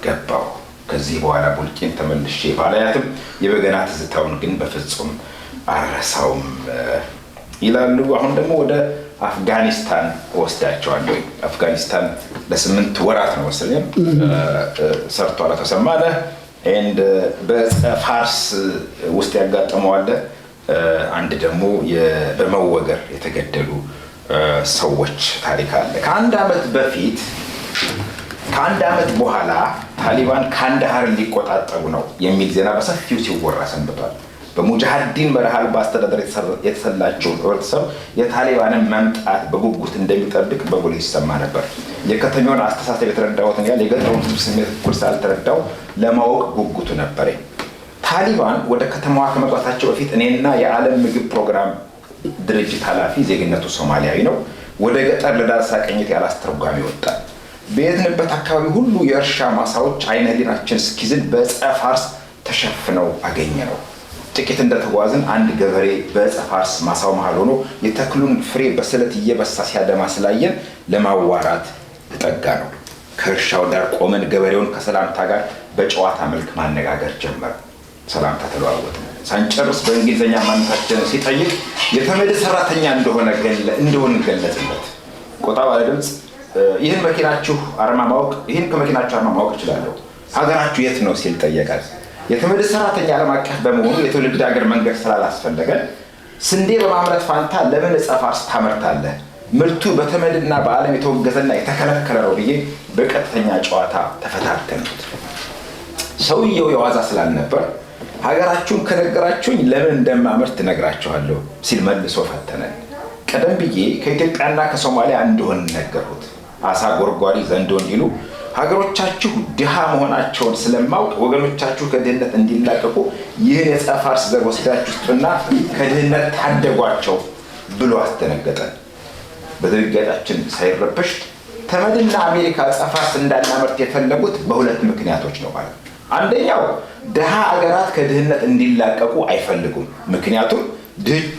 ገባሁ። ከዚህ በኋላ ቡልቂን ተመልሼ ባላያትም የበገና ትዝታውን ግን በፍጹም አልረሳውም ይላሉ። አሁን ደግሞ ወደ አፍጋኒስታን ወስዳቸዋለሁ። አፍጋኒስታን ለ8 ወራት ነው መሰለኝ ሰርቷል አቶ ሰማነ። ኤንድ በፋርስ ውስጥ ያጋጠመዋል። አንድ ደግሞ በመወገር የተገደሉ ሰዎች ታሪክ አለ። ከአንድ ዓመት በኋላ ታሊባን ካንዳሃርን ሊቆጣጠሩ ነው የሚል ዜና በሰፊው ሲወራ ሰንብቷል። በሙጃሂዲን በረሃል በአስተዳደር የተሰላቸው ህብረተሰብ የታሊባንን መምጣት በጉጉት እንደሚጠብቅ በጉል ይሰማ ነበር። የከተማውን አስተሳሰብ የተረዳሁትን ያህል የገጠሩን ስሜት እኩል ሳልተረዳው ለማወቅ ጉጉቱ ነበር። ታሊባን ወደ ከተማዋ ከመግባታቸው በፊት እኔና የዓለም ምግብ ፕሮግራም ድርጅት ኃላፊ ዜግነቱ ሶማሊያዊ ነው ወደ ገጠር ለዳሰሳ ቅኝት ያላስተርጓሚ ወጣል። በየትንበት አካባቢ ሁሉ የእርሻ ማሳዎች አይነ ህሊናችን እስኪዝል በዕፀ ፋርስ ተሸፍነው አገኘ ነው። ጥቂት እንደተጓዝን አንድ ገበሬ በዕፀ ፋርስ ማሳው መሃል ሆኖ የተክሉን ፍሬ በስለት እየበሳ ሲያደማ ስላየን ለማዋራት ተጠጋ ነው። ከእርሻው ዳር ቆመን ገበሬውን ከሰላምታ ጋር በጨዋታ መልክ ማነጋገር ጀመር። ሰላምታ ተለዋወጥን። ሳንጨርስ በእንግሊዝኛ ማንነታችንን ሲጠይቅ የተመድ ሰራተኛ እንደሆነ ገለጽለት። ቆጣ ባለ ድምፅ ይህን ከመኪናችሁ አርማ ማወቅ እችላለሁ፣ ሀገራችሁ የት ነው ሲል ጠየቃል። የተመድ ሰራተኛ ዓለም አቀፍ በመሆኑ የትውልድ ሀገር መንገድ ስላላስፈለገ ስንዴ በማምረት ፋንታ ለምን ዕፀ ፋርስ ታመርታለህ? ምርቱ በተመድና በዓለም የተወገዘና የተከለከለ ነው ብዬ በቀጥተኛ ጨዋታ ተፈታተንኩት። ሰውየው የዋዛ ስላልነበር ሀገራችሁን ከነገራችሁኝ ለምን እንደማመርት እነግራችኋለሁ ሲል መልሶ ፈተነን። ቀደም ብዬ ከኢትዮጵያና ከሶማሊያ እንደሆን ነገርኩት። አሳ ጎርጓሪ ዘንዶ እንዲሉ ሀገሮቻችሁ ድሃ መሆናቸውን ስለማውቅ ወገኖቻችሁ ከድህነት እንዲላቀቁ ይህን የዕፀ ፋርስ ዘር ወስዳችሁ ስጡና ከድህነት ታደጓቸው ብሎ አስደነገጠን። በድንጋጤያችን ሳይረበሽ ተመድና አሜሪካ ዕፀ ፋርስ እንዳናመርት የፈለጉት በሁለት ምክንያቶች ነው ማለት። አንደኛው ድሃ አገራት ከድህነት እንዲላቀቁ አይፈልጉም፣ ምክንያቱም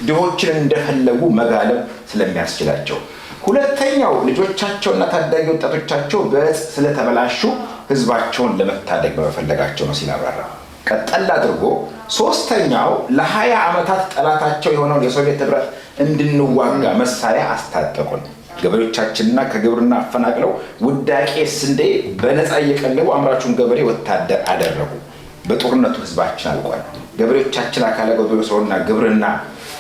ድሆችን እንደፈለጉ መጋለብ ስለሚያስችላቸው። ሁለተኛው ልጆቻቸውና ታዳጊ ወጣቶቻቸው በዕፅ ስለተበላሹ ህዝባቸውን ለመታደግ በመፈለጋቸው ነው ሲል አብራራ። ቀጠል አድርጎ ሶስተኛው ለ20 ዓመታት ጠላታቸው የሆነውን የሶቪየት ህብረት እንድንዋጋ መሳሪያ አስታጠቁን። ገበሬዎቻችንና ከግብርና አፈናቅለው ውዳቄ ስንዴ በነፃ እየቀለቡ አምራቹን ገበሬ ወታደር አደረጉ። በጦርነቱ ህዝባችን አልቋል። ገበሬዎቻችን አካለ ጎዶሎ ስለሆኑና ግብርና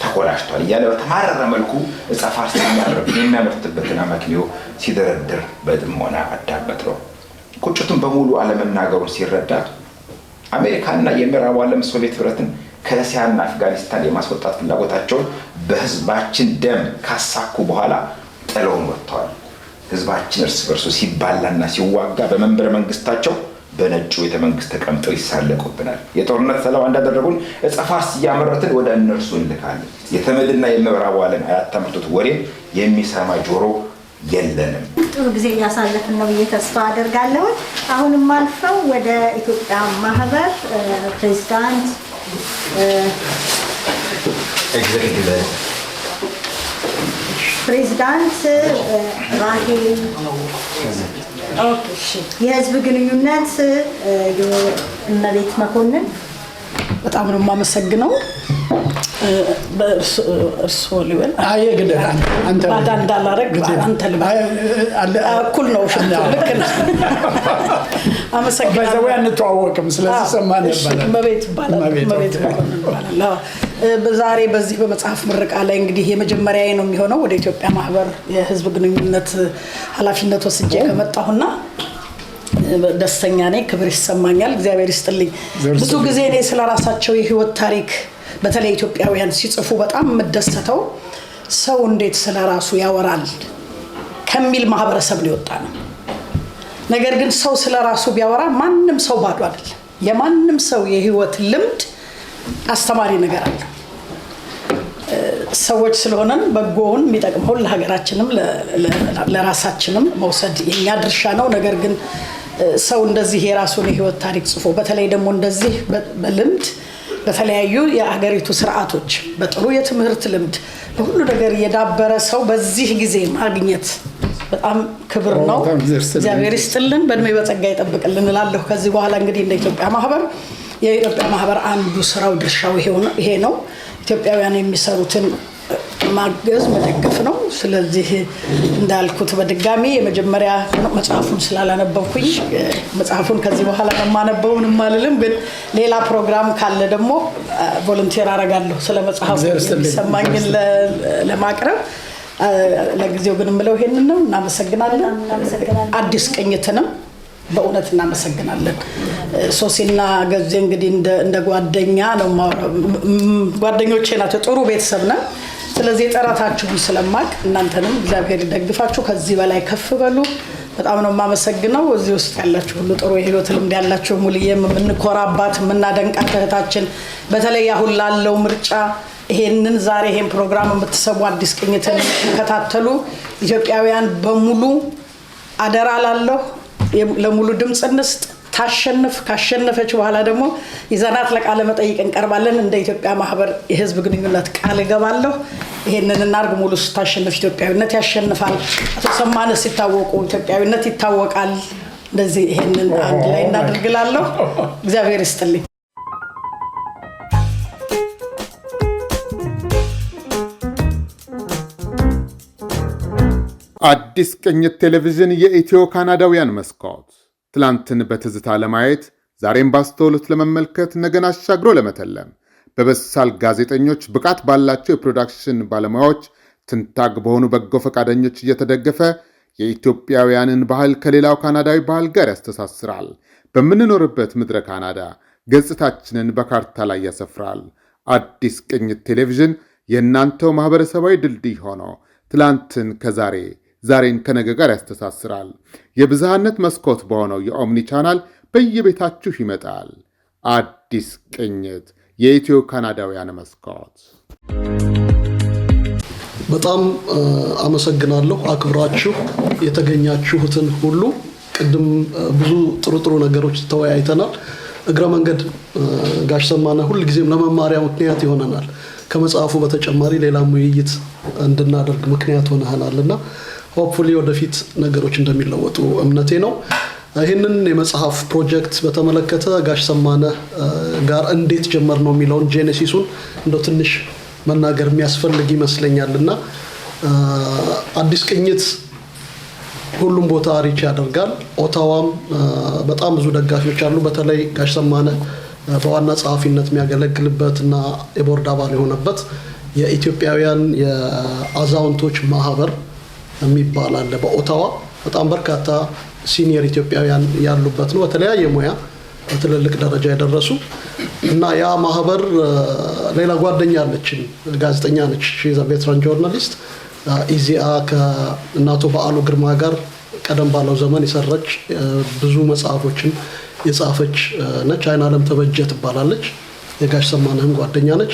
ተኮላሽቷል እያለ በተማረረ መልኩ ዕፀ ፋርስ የሚያመርትበትን አመክንዮ ሲደረድር በጥሞና አዳመጥነው። ቁጭቱን በሙሉ አለመናገሩን ሲረዳ አሜሪካና የምዕራቡ ዓለም ሶቪየት ህብረትን ከእስያና አፍጋኒስታን የማስወጣት ፍላጎታቸውን በህዝባችን ደም ካሳኩ በኋላ ጥለውን ወጥተዋል። ህዝባችን እርስ በርሱ ሲባላና ሲዋጋ በመንበረ መንግስታቸው በነጩ ቤተመንግስት ተቀምጠው ይሳለቁብናል። የጦርነት ሰለባ እንዳደረጉን ዕፀ ፋርስ እያመረትን ወደ እነርሱ እንልካለን። የተመድና የምዕራቡ ዓለም ያታመርቱት ወሬን የሚሰማ ጆሮ የለንም። ጥሩ ጊዜ እያሳለፍን ነው ብዬ ተስፋ አደርጋለሁ። አሁንም አልፈው ወደ ኢትዮጵያ ማህበር ፕሬዝዳንት ራሄል የህዝብ ግንኙነት እመቤት መኮንን በጣም ነው የማመሰግነው። እርስዎ ሊበል አንተ ባዳ እንዳላረግ አንተ እኩል ነው ሽቶ ልክ ነው። አመሰግናለሁ። አንተዋወቅም ስለዚህ ሰማን ይባላል። እመቤት መኮንን ይባላል። ዛሬ በዚህ በመጽሐፍ ምረቃ ላይ እንግዲህ የመጀመሪያዬ ነው የሚሆነው ወደ ኢትዮጵያ ማህበር የህዝብ ግንኙነት ኃላፊነት ወስጄ ከመጣሁና ደስተኛ ነኝ። ክብር ይሰማኛል። እግዚአብሔር ይስጥልኝ። ብዙ ጊዜ እኔ ስለራሳቸው የህይወት ታሪክ በተለይ ኢትዮጵያውያን ሲጽፉ በጣም የምደሰተው ሰው እንዴት ስለራሱ ያወራል ከሚል ማህበረሰብ ነው የወጣ ነው። ነገር ግን ሰው ስለራሱ ቢያወራ ማንም ሰው ባዶ አይደለም። የማንም ሰው የህይወት ልምድ አስተማሪ ነገር አለ። ሰዎች ስለሆነን በጎውን የሚጠቅመውን ለሀገራችንም ለራሳችንም መውሰድ የኛ ድርሻ ነው። ነገር ግን ሰው እንደዚህ የራሱን የህይወት ታሪክ ጽፎ በተለይ ደግሞ እንደዚህ በልምድ በተለያዩ የሀገሪቱ ስርዓቶች በጥሩ የትምህርት ልምድ በሁሉ ነገር የዳበረ ሰው በዚህ ጊዜ ማግኘት በጣም ክብር ነው። እግዚአብሔር ይስጥልን፣ በእድሜ በጸጋ ይጠብቅልን እላለሁ። ከዚህ በኋላ እንግዲህ እንደ ኢትዮጵያ ማህበር የኢትዮጵያ ማህበር አንዱ ስራው ድርሻው ይሄ ነው። ኢትዮጵያውያን የሚሰሩትን ማገዝ መደገፍ ነው። ስለዚህ እንዳልኩት በድጋሚ የመጀመሪያ መጽሐፉን ስላላነበብኩኝ መጽሐፉን ከዚህ በኋላ ለማነበው ምንም አልልም፣ ግን ሌላ ፕሮግራም ካለ ደግሞ ቮለንቲር አደርጋለሁ ስለ መጽሐፉ የሚሰማኝን ለማቅረብ። ለጊዜው ግን የምለው ይሄንን ነው። እናመሰግናለን። አዲስ ቅኝትንም በእውነት እናመሰግናለን። ሶሲና ገዜ እንግዲህ እንደ ጓደኛ ነው ጓደኞቼ ናቸው። ጥሩ ቤተሰብ ነን። ስለዚህ የጠራታችሁን ስለማቅ እናንተንም እግዚአብሔር ይደግፋችሁ፣ ከዚህ በላይ ከፍ በሉ። በጣም ነው የማመሰግነው። እዚህ ውስጥ ያላችሁ ሁሉ ጥሩ የህይወት ልምድ ያላችሁ ሙልዬም የምንኮራባት የምናደንቃት እህታችን በተለይ አሁን ላለው ምርጫ ይሄንን ዛሬ ይሄን ፕሮግራም የምትሰሙ አዲስ ቅኝትን ተከታተሉ ኢትዮጵያውያን በሙሉ አደራ ላለሁ ለሙሉ ድምጽ እንስጥ። ታሸንፍ። ካሸነፈች በኋላ ደግሞ ይዘናት ለቃለ መጠይቅ እንቀርባለን። እንደ ኢትዮጵያ ማህበር የህዝብ ግንኙነት ቃል እገባለሁ። ይሄንን እናርግ። ሙሉ ስታሸንፍ ኢትዮጵያዊነት ያሸንፋል። አቶ ሰማነ ሲታወቁ ኢትዮጵያዊነት ይታወቃል። እንደዚህ ይሄንን አንድ ላይ እናድርግላለሁ። እግዚአብሔር ይስጥልኝ። አዲስ ቅኝት ቴሌቪዥን የኢትዮ ካናዳውያን መስኮት ትላንትን በትዝታ ለማየት ዛሬም ባስተውሎት ለመመልከት ነገን አሻግሮ ለመተለም በበሳል ጋዜጠኞች ብቃት ባላቸው የፕሮዳክሽን ባለሙያዎች ትንታግ በሆኑ በጎ ፈቃደኞች እየተደገፈ የኢትዮጵያውያንን ባህል ከሌላው ካናዳዊ ባህል ጋር ያስተሳስራል። በምንኖርበት ምድረ ካናዳ ገጽታችንን በካርታ ላይ ያሰፍራል። አዲስ ቅኝት ቴሌቪዥን የእናንተው ማኅበረሰባዊ ድልድይ ሆኖ ትላንትን ከዛሬ ዛሬን ከነገ ጋር ያስተሳስራል። የብዝሃነት መስኮት በሆነው የኦምኒ ቻናል በየቤታችሁ ይመጣል። አዲስ ቅኝት የኢትዮ ካናዳውያን መስኮት። በጣም አመሰግናለሁ አክብራችሁ የተገኛችሁትን ሁሉ። ቅድም ብዙ ጥሩ ነገሮች ተወያይተናል። እግረ መንገድ ጋሽ ሰማነ ሁል ጊዜም ለመማሪያ ምክንያት ይሆነናል። ከመጽሐፉ በተጨማሪ ሌላም ውይይት እንድናደርግ ምክንያት ሆነናልና ሆፕፉሊ ወደፊት ነገሮች እንደሚለወጡ እምነቴ ነው። ይህንን የመጽሐፍ ፕሮጀክት በተመለከተ ጋሽ ሰማነ ጋር እንዴት ጀመር ነው የሚለውን ጄኔሲሱን እንደው ትንሽ መናገር የሚያስፈልግ ይመስለኛልና አዲስ ቅኝት ሁሉም ቦታ ሪች ያደርጋል። ኦታዋም በጣም ብዙ ደጋፊዎች አሉ። በተለይ ጋሽ ሰማነ በዋና ጸሐፊነት የሚያገለግልበት እና የቦርድ አባል የሆነበት የኢትዮጵያውያን የአዛውንቶች ማህበር የሚባል አለ በኦታዋ። በጣም በርካታ ሲኒየር ኢትዮጵያውያን ያሉበት ነው፣ በተለያየ ሙያ በትልልቅ ደረጃ የደረሱ እና ያ ማህበር ሌላ ጓደኛ አለችን፣ ጋዜጠኛ ነች። ሺ ኢዝ አ ቬትራን ጆርናሊስት ኢዚአ ከእናቶ በዓሉ ግርማ ጋር ቀደም ባለው ዘመን የሰራች ብዙ መጽሐፎችን የጻፈች ነች። አይናለም ተበጀ ትባላለች። የጋሽ ሰማነህም ጓደኛ ነች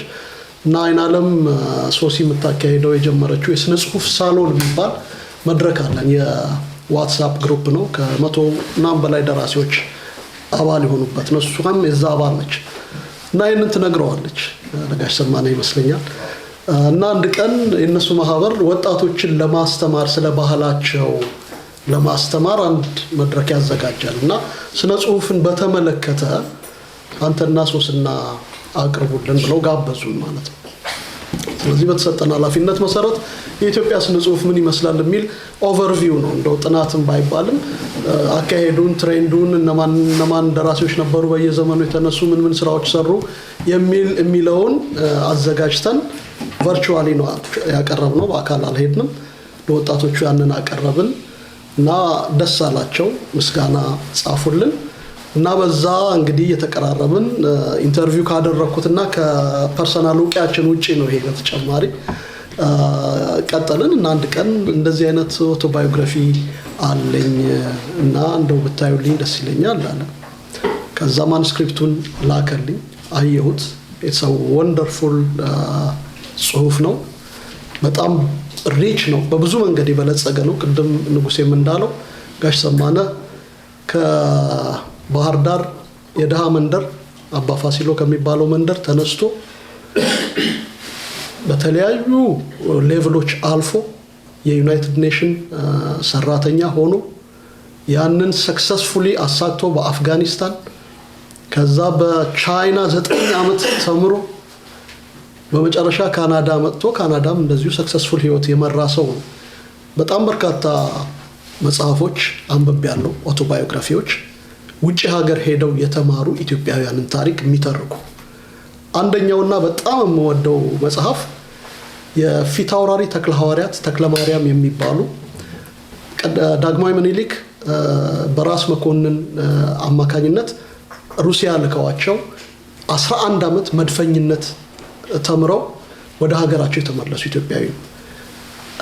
እና አይናለም ሶሲ የምታካሄደው የጀመረችው የስነ ጽሁፍ ሳሎን የሚባል መድረክ አለን። የዋትስአፕ ግሩፕ ነው። ከ100 በላይ ደራሲዎች አባል የሆኑበት ነው። እሷም የዛ አባል ነች እና ይህንን ትነግረዋለች ለጋሽ ሰማነህ ይመስለኛል። እና አንድ ቀን የእነሱ ማህበር ወጣቶችን ለማስተማር ስለ ባህላቸው ለማስተማር አንድ መድረክ ያዘጋጃል እና ስነ ጽሁፍን በተመለከተ አንተና ሶስና አቅርቡልን ብለው ጋበዙን ማለት ነው። ስለዚህ በተሰጠን ኃላፊነት መሰረት የኢትዮጵያ ስነ ጽሁፍ ምን ይመስላል የሚል ኦቨርቪው ነው፣ እንደው ጥናትም ባይባልም አካሄዱን፣ ትሬንዱን፣ እነማን ደራሲዎች ነበሩ በየዘመኑ የተነሱ ምን ስራዎች ሰሩ የሚለውን አዘጋጅተን ቨርቹዋሊ ነው ያቀረብነው። በአካል አልሄድንም። ለወጣቶቹ ያንን አቀረብን እና ደስ አላቸው፣ ምስጋና ጻፉልን እና በዛ እንግዲህ የተቀራረብን ኢንተርቪው ካደረኩትና ከፐርሰናል ውቂያችን ውጪ ነው ይሄ በተጨማሪ ቀጠልን እና አንድ ቀን እንደዚህ አይነት ኦቶባዮግራፊ አለኝ እና እንደው ብታዩልኝ ደስ ይለኛል አለ። ከዛ ማኑስክሪፕቱን ላከልኝ፣ አየሁት። ኢትስ አ ወንደርፉል ጽሁፍ ነው። በጣም ሪች ነው፣ በብዙ መንገድ የበለጸገ ነው። ቅድም ንጉሴም እንዳለው ጋሽ ሰማነ ከባህር ዳር የድሃ መንደር አባ ፋሲሎ ከሚባለው መንደር ተነስቶ በተለያዩ ሌቭሎች አልፎ የዩናይትድ ኔሽን ሰራተኛ ሆኖ ያንን ሰክሰስፉሊ አሳክቶ በአፍጋኒስታን ከዛ በቻይና 9 ዓመት ተምሮ በመጨረሻ ካናዳ መጥቶ ካናዳም እንደዚሁ ሰክሰስፉል ህይወት የመራ ሰው ነው። በጣም በርካታ መጽሐፎች አንብቤያለሁ፣ ኦቶባዮግራፊዎች፣ ውጭ ሀገር ሄደው የተማሩ ኢትዮጵያውያንን ታሪክ የሚተርኩ። አንደኛውና በጣም የምወደው መጽሐፍ የፊት አውራሪ ተክለ ሐዋርያት ተክለ ማርያም የሚባሉ ዳግማዊ ምኒልክ በራስ መኮንን አማካኝነት ሩሲያ ልከዋቸው 11 ዓመት መድፈኝነት ተምረው ወደ ሀገራቸው የተመለሱ ኢትዮጵያዊ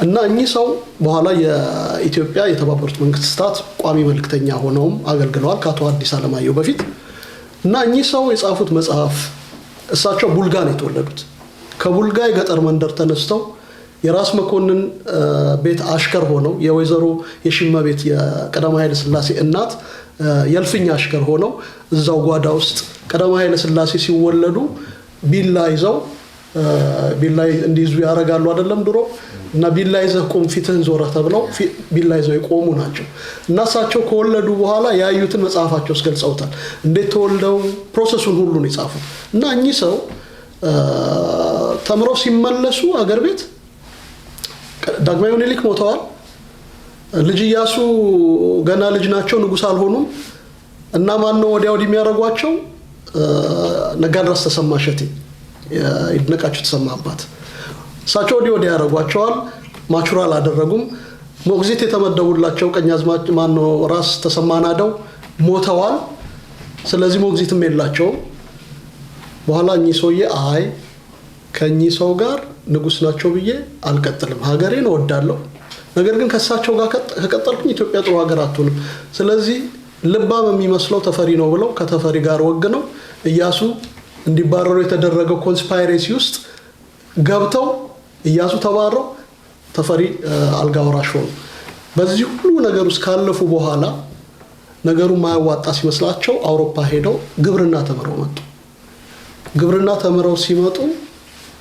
እና እኚህ ሰው በኋላ የኢትዮጵያ የተባበሩት መንግስታት ቋሚ መልእክተኛ ሆነውም አገልግለዋል ከአቶ አዲስ አለማየሁ በፊት። እና እኚህ ሰው የጻፉት መጽሐፍ እሳቸው ቡልጋ ነው የተወለዱት። ከቡልጋ የገጠር መንደር ተነስተው የራስ መኮንን ቤት አሽከር ሆነው የወይዘሮ የሽመቤት የቀዳማዊ ኃይለ ሥላሴ እናት የልፍኝ አሽከር ሆነው እዛው ጓዳ ውስጥ ቀዳማዊ ኃይለ ሥላሴ ሲወለዱ ቢላ ይዘው ቢላ እንዲይዙ ያደርጋሉ አይደለም ድሮ፣ እና ቢላ ይዘህ ቁም ፊትህን ዞረህ ተብለው ቢላ ይዘው የቆሙ ናቸው። እና እሳቸው ከወለዱ በኋላ ያዩትን መጽሐፋቸው ውስጥ ገልጸውታል። እንዴት ተወልደው ፕሮሰሱን ሁሉ ነው የጻፉት። እና እኚህ ሰው ተምረው ሲመለሱ አገር ቤት ዳግማዊ ምኒልክ ሞተዋል። ልጅ ኢያሱ ገና ልጅ ናቸው፣ ንጉስ አልሆኑም። እና ማን ነው ወዲያ ወዲህ የሚያደርጓቸው? ነጋድራስ ተሰማ እሸቴ ይድነቃቸው ተሰማ አባት፣ እሳቸው ወዲህ ወዲህ ያደርጓቸዋል። ማቹራ አላደረጉም። ሞግዚት የተመደቡላቸው ቀኛዝማች ማን ነው ራስ ተሰማ ናደው ሞተዋል። ስለዚህ ሞግዚትም የላቸውም። በኋላ እኚህ ሰውዬ አይ ከኚህ ሰው ጋር ንጉስ ናቸው ብዬ አልቀጥልም፣ ሀገሬን እወዳለሁ፣ ነገር ግን ከእሳቸው ጋር ከቀጠልኩኝ ኢትዮጵያ ጥሩ ሀገር አትሆንም። ስለዚህ ልባም የሚመስለው ተፈሪ ነው ብለው ከተፈሪ ጋር ወግነው ኢያሱ እንዲባረሩ የተደረገው ኮንስፓይሬሲ ውስጥ ገብተው ኢያሱ ተባረው ተፈሪ አልጋ ወራሽ ሆኑ። በዚህ ሁሉ ነገር ውስጥ ካለፉ በኋላ ነገሩ ማያዋጣ ሲመስላቸው አውሮፓ ሄደው ግብርና ተምረው መጡ። ግብርና ተምረው ሲመጡ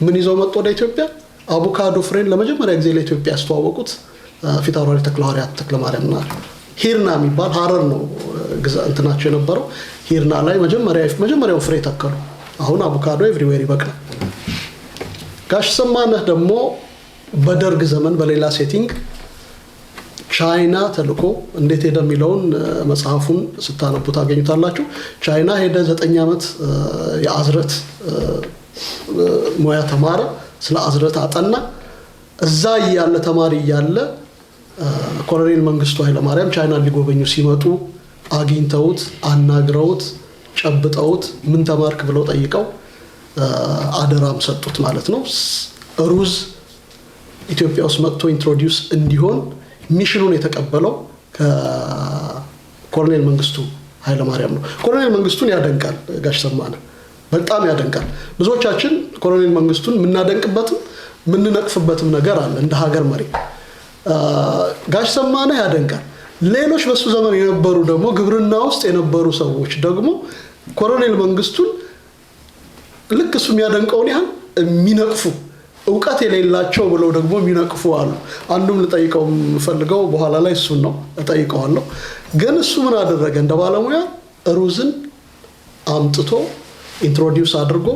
ምን ይዘው መጡ ወደ ኢትዮጵያ? አቮካዶ ፍሬን ለመጀመሪያ ጊዜ ለኢትዮጵያ ያስተዋወቁት ፊታውራሪ ተክለሐዋርያት ተክለማርያም ናቸው። ሂርና የሚባል ሀረር ነው እንትናቸው የነበረው። ሂርና ላይ መጀመሪያው ፍሬ ተከሉ። አሁን አቮካዶ ኤቭሪዌር ይበቅላል። ጋሽ ሰማነህ ደግሞ በደርግ ዘመን በሌላ ሴቲንግ ቻይና ተልኮ እንዴት ሄደ የሚለውን መጽሐፉን ስታነቡ ታገኙታላችሁ። ቻይና ሄደ 9 ዓመት የአዝረት ሙያ ተማረ፣ ስለ አዝረት አጠና። እዛ እያለ ተማሪ እያለ ኮሎኔል መንግስቱ ኃይለማርያም ቻይና ሊጎበኙ ሲመጡ አግኝተውት አናግረውት ጨብጠውት ምን ተማርክ ብለው ጠይቀው አደራም ሰጡት ማለት ነው። ሩዝ ኢትዮጵያ ውስጥ መጥቶ ኢንትሮዲውስ እንዲሆን ሚሽኑን የተቀበለው ከኮሎኔል መንግስቱ ኃይለማርያም ነው። ኮሎኔል መንግስቱን ያደንቃል ጋሽ ሰማነህ፣ በጣም ያደንቃል። ብዙዎቻችን ኮሎኔል መንግስቱን የምናደንቅበትም የምንነቅፍበትም ነገር አለ እንደ ሀገር መሪ። ጋሽ ሰማነህ ያደንቃል። ሌሎች በሱ ዘመን የነበሩ ደግሞ ግብርና ውስጥ የነበሩ ሰዎች ደግሞ ኮሎኔል መንግስቱን ልክ እሱ የሚያደንቀውን ያህል የሚነቅፉ እውቀት የሌላቸው ብለው ደግሞ የሚነቅፉ አሉ። አንዱም ልጠይቀው የምፈልገው በኋላ ላይ እሱን ነው እጠይቀዋለሁ። ግን እሱ ምን አደረገ? እንደ ባለሙያ ሩዝን አምጥቶ ኢንትሮዲውስ አድርጎ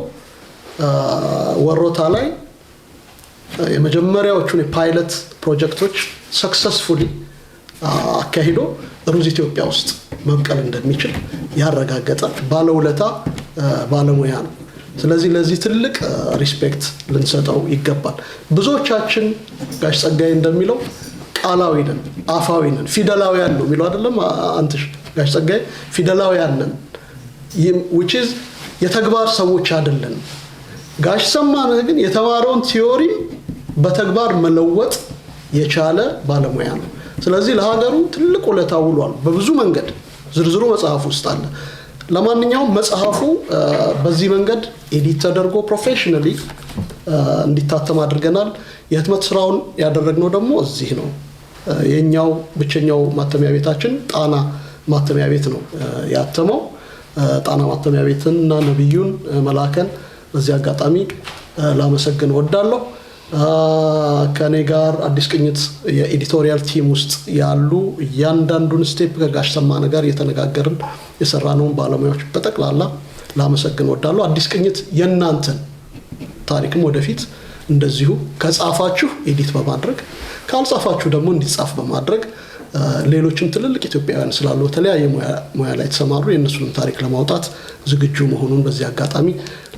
ወሮታ ላይ የመጀመሪያዎቹን የፓይለት ፕሮጀክቶች ሰክሰስፉሊ አካሂዶ ሩዝ ኢትዮጵያ ውስጥ መብቀል እንደሚችል ያረጋገጠ ባለውለታ ባለሙያ ነው። ስለዚህ ለዚህ ትልቅ ሪስፔክት ልንሰጠው ይገባል። ብዙዎቻችን ጋሽ ጸጋዬ እንደሚለው ቃላዊ ነን፣ አፋዊ ነን፣ ፊደላውያን ነው የሚለው አይደለም አንተሽ ጋሽ ጸጋዬ ፊደላውያን ነን፣ which is የተግባር ሰዎች አይደለንም። ጋሽ ሰማነህ ግን የተማረውን ቲዮሪ በተግባር መለወጥ የቻለ ባለሙያ ነው። ስለዚህ ለሀገሩ ትልቅ ውለታ ውሏል በብዙ መንገድ። ዝርዝሩ መጽሐፍ ውስጥ አለ። ለማንኛውም መጽሐፉ በዚህ መንገድ ኤዲት ተደርጎ ፕሮፌሽናሊ እንዲታተም አድርገናል። የህትመት ስራውን ያደረግነው ደግሞ እዚህ ነው። የኛው ብቸኛው ማተሚያ ቤታችን ጣና ማተሚያ ቤት ነው ያተመው። ጣና ማተሚያ ቤትን እና ነብዩን መላከን በዚህ አጋጣሚ ላመሰግን ወዳለሁ። ከኔ ጋር አዲስ ቅኝት የኤዲቶሪያል ቲም ውስጥ ያሉ እያንዳንዱን ስቴፕ ከጋሽ ሰማነህ ጋር የተነጋገርን የሰራነውን ባለሙያዎች በጠቅላላ ላመሰግን ወዳለሁ። አዲስ ቅኝት የእናንተን ታሪክም ወደፊት እንደዚሁ ከጻፋችሁ ኤዲት በማድረግ ካልጻፋችሁ ደግሞ እንዲጻፍ በማድረግ ሌሎችም ትልልቅ ኢትዮጵያውያን ስላሉ በተለያየ ሙያ ላይ የተሰማሩ የእነሱንም ታሪክ ለማውጣት ዝግጁ መሆኑን በዚህ አጋጣሚ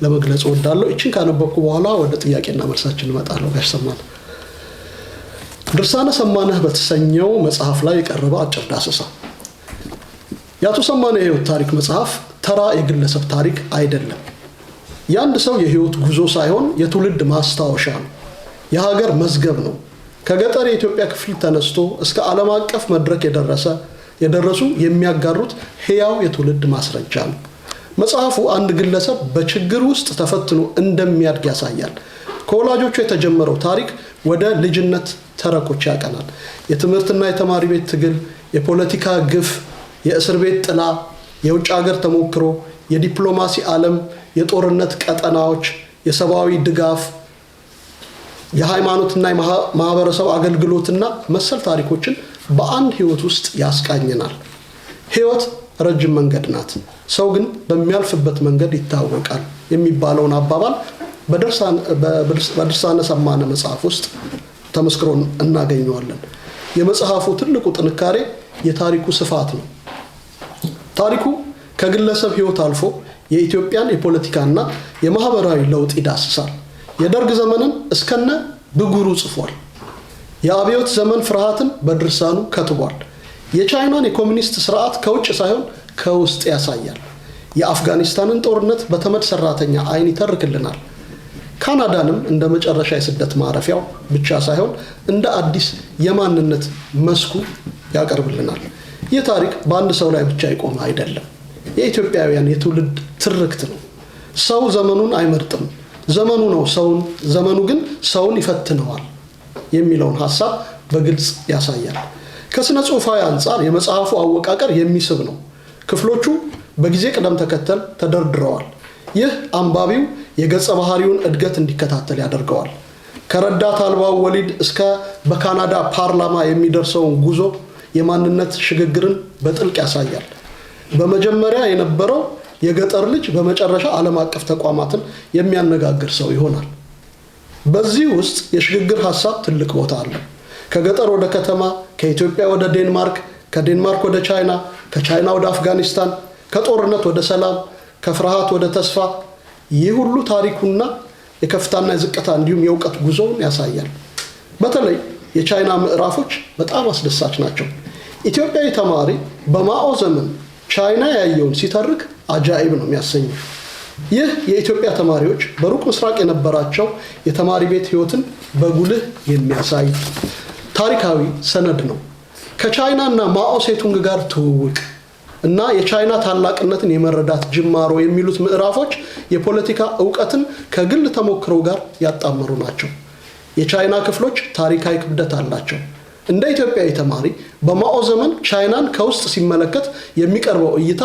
ለመግለጽ ወዳለሁ። እቺን ካነበብኩ በኋላ ወደ ጥያቄና መልሳችን እንመጣለሁ። ጋሽ ሰማነህ ድርሳነ ሰማነህ በተሰኘው መጽሐፍ ላይ የቀረበ አጭር ዳሰሳ። የአቶ ሰማነህ የህይወት ታሪክ መጽሐፍ ተራ የግለሰብ ታሪክ አይደለም። የአንድ ሰው የህይወት ጉዞ ሳይሆን የትውልድ ማስታወሻ ነው። የሀገር መዝገብ ነው። ከገጠር የኢትዮጵያ ክፍል ተነስቶ እስከ ዓለም አቀፍ መድረክ የደረሱ የሚያጋሩት ህያው የትውልድ ማስረጃ ነው። መጽሐፉ አንድ ግለሰብ በችግር ውስጥ ተፈትኖ እንደሚያድግ ያሳያል። ከወላጆቹ የተጀመረው ታሪክ ወደ ልጅነት ተረኮች ያቀናል። የትምህርትና የተማሪ ቤት ትግል፣ የፖለቲካ ግፍ፣ የእስር ቤት ጥላ፣ የውጭ ሀገር ተሞክሮ፣ የዲፕሎማሲ ዓለም፣ የጦርነት ቀጠናዎች፣ የሰብአዊ ድጋፍ፣ የሃይማኖትና የማህበረሰብ አገልግሎትና መሰል ታሪኮችን በአንድ ህይወት ውስጥ ያስቃኝናል። ህይወት ረጅም መንገድ ናት፣ ሰው ግን በሚያልፍበት መንገድ ይታወቃል የሚባለውን አባባል በድርሳነ ሰማነህ መጽሐፍ ውስጥ ተመስክሮ እናገኘዋለን። የመጽሐፉ ትልቁ ጥንካሬ የታሪኩ ስፋት ነው። ታሪኩ ከግለሰብ ህይወት አልፎ የኢትዮጵያን የፖለቲካና የማህበራዊ ለውጥ ይዳስሳል። የደርግ ዘመንን እስከነ ብጉሩ ጽፏል። የአብዮት ዘመን ፍርሃትን በድርሳኑ ከትቧል። የቻይናን የኮሚኒስት ስርዓት ከውጭ ሳይሆን ከውስጥ ያሳያል። የአፍጋኒስታንን ጦርነት በተመድ ሰራተኛ አይን ይተርክልናል። ካናዳንም እንደ መጨረሻ የስደት ማረፊያው ብቻ ሳይሆን እንደ አዲስ የማንነት መስኩ ያቀርብልናል። ይህ ታሪክ በአንድ ሰው ላይ ብቻ የቆመ አይደለም። የኢትዮጵያውያን የትውልድ ትርክት ነው። ሰው ዘመኑን አይመርጥም፣ ዘመኑ ነው ሰውን፣ ዘመኑ ግን ሰውን ይፈትነዋል የሚለውን ሐሳብ በግልጽ ያሳያል። ከስነ ጽሑፋዊ አንጻር የመጽሐፉ አወቃቀር የሚስብ ነው። ክፍሎቹ በጊዜ ቅደም ተከተል ተደርድረዋል። ይህ አንባቢው የገጸ ባህሪውን እድገት እንዲከታተል ያደርገዋል። ከረዳት አልባው ወሊድ እስከ በካናዳ ፓርላማ የሚደርሰውን ጉዞ የማንነት ሽግግርን በጥልቅ ያሳያል። በመጀመሪያ የነበረው የገጠር ልጅ በመጨረሻ ዓለም አቀፍ ተቋማትን የሚያነጋግር ሰው ይሆናል። በዚህ ውስጥ የሽግግር ሐሳብ ትልቅ ቦታ አለው። ከገጠር ወደ ከተማ፣ ከኢትዮጵያ ወደ ዴንማርክ፣ ከዴንማርክ ወደ ቻይና፣ ከቻይና ወደ አፍጋኒስታን፣ ከጦርነት ወደ ሰላም፣ ከፍርሃት ወደ ተስፋ። ይህ ሁሉ ታሪኩና የከፍታና የዝቅታ እንዲሁም የእውቀት ጉዞውን ያሳያል። በተለይ የቻይና ምዕራፎች በጣም አስደሳች ናቸው። ኢትዮጵያዊ ተማሪ በማኦ ዘመን ቻይና ያየውን ሲተርክ አጃኢብ ነው የሚያሰኘው። ይህ የኢትዮጵያ ተማሪዎች በሩቅ ምስራቅ የነበራቸው የተማሪ ቤት ህይወትን በጉልህ የሚያሳይ ታሪካዊ ሰነድ ነው። ከቻይና እና ማኦ ሴቱንግ ጋር ትውውቅ እና የቻይና ታላቅነትን የመረዳት ጅማሮ የሚሉት ምዕራፎች የፖለቲካ እውቀትን ከግል ተሞክሮ ጋር ያጣመሩ ናቸው። የቻይና ክፍሎች ታሪካዊ ክብደት አላቸው። እንደ ኢትዮጵያዊ ተማሪ በማኦ ዘመን ቻይናን ከውስጥ ሲመለከት የሚቀርበው እይታ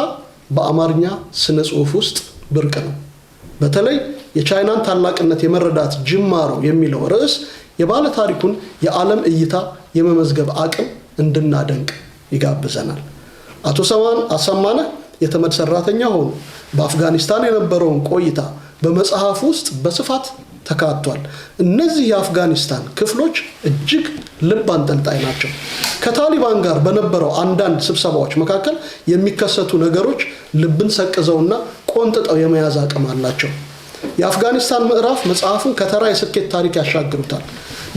በአማርኛ ስነ ጽሑፍ ውስጥ ብርቅ ነው። በተለይ የቻይናን ታላቅነት የመረዳት ጅማሮ የሚለው ርዕስ የባለ ታሪኩን የዓለም እይታ የመመዝገብ አቅም እንድናደንቅ ይጋብዘናል። አቶ አሰማነህ የተመድ ሰራተኛ ሆኑ በአፍጋኒስታን የነበረውን ቆይታ በመጽሐፍ ውስጥ በስፋት ተካቷል። እነዚህ የአፍጋኒስታን ክፍሎች እጅግ ልብ አንጠልጣይ ናቸው። ከታሊባን ጋር በነበረው አንዳንድ ስብሰባዎች መካከል የሚከሰቱ ነገሮች ልብን ሰቅዘውና ቆንጥጠው የመያዝ አቅም አላቸው። የአፍጋኒስታን ምዕራፍ መጽሐፉን ከተራ የስኬት ታሪክ ያሻግሩታል።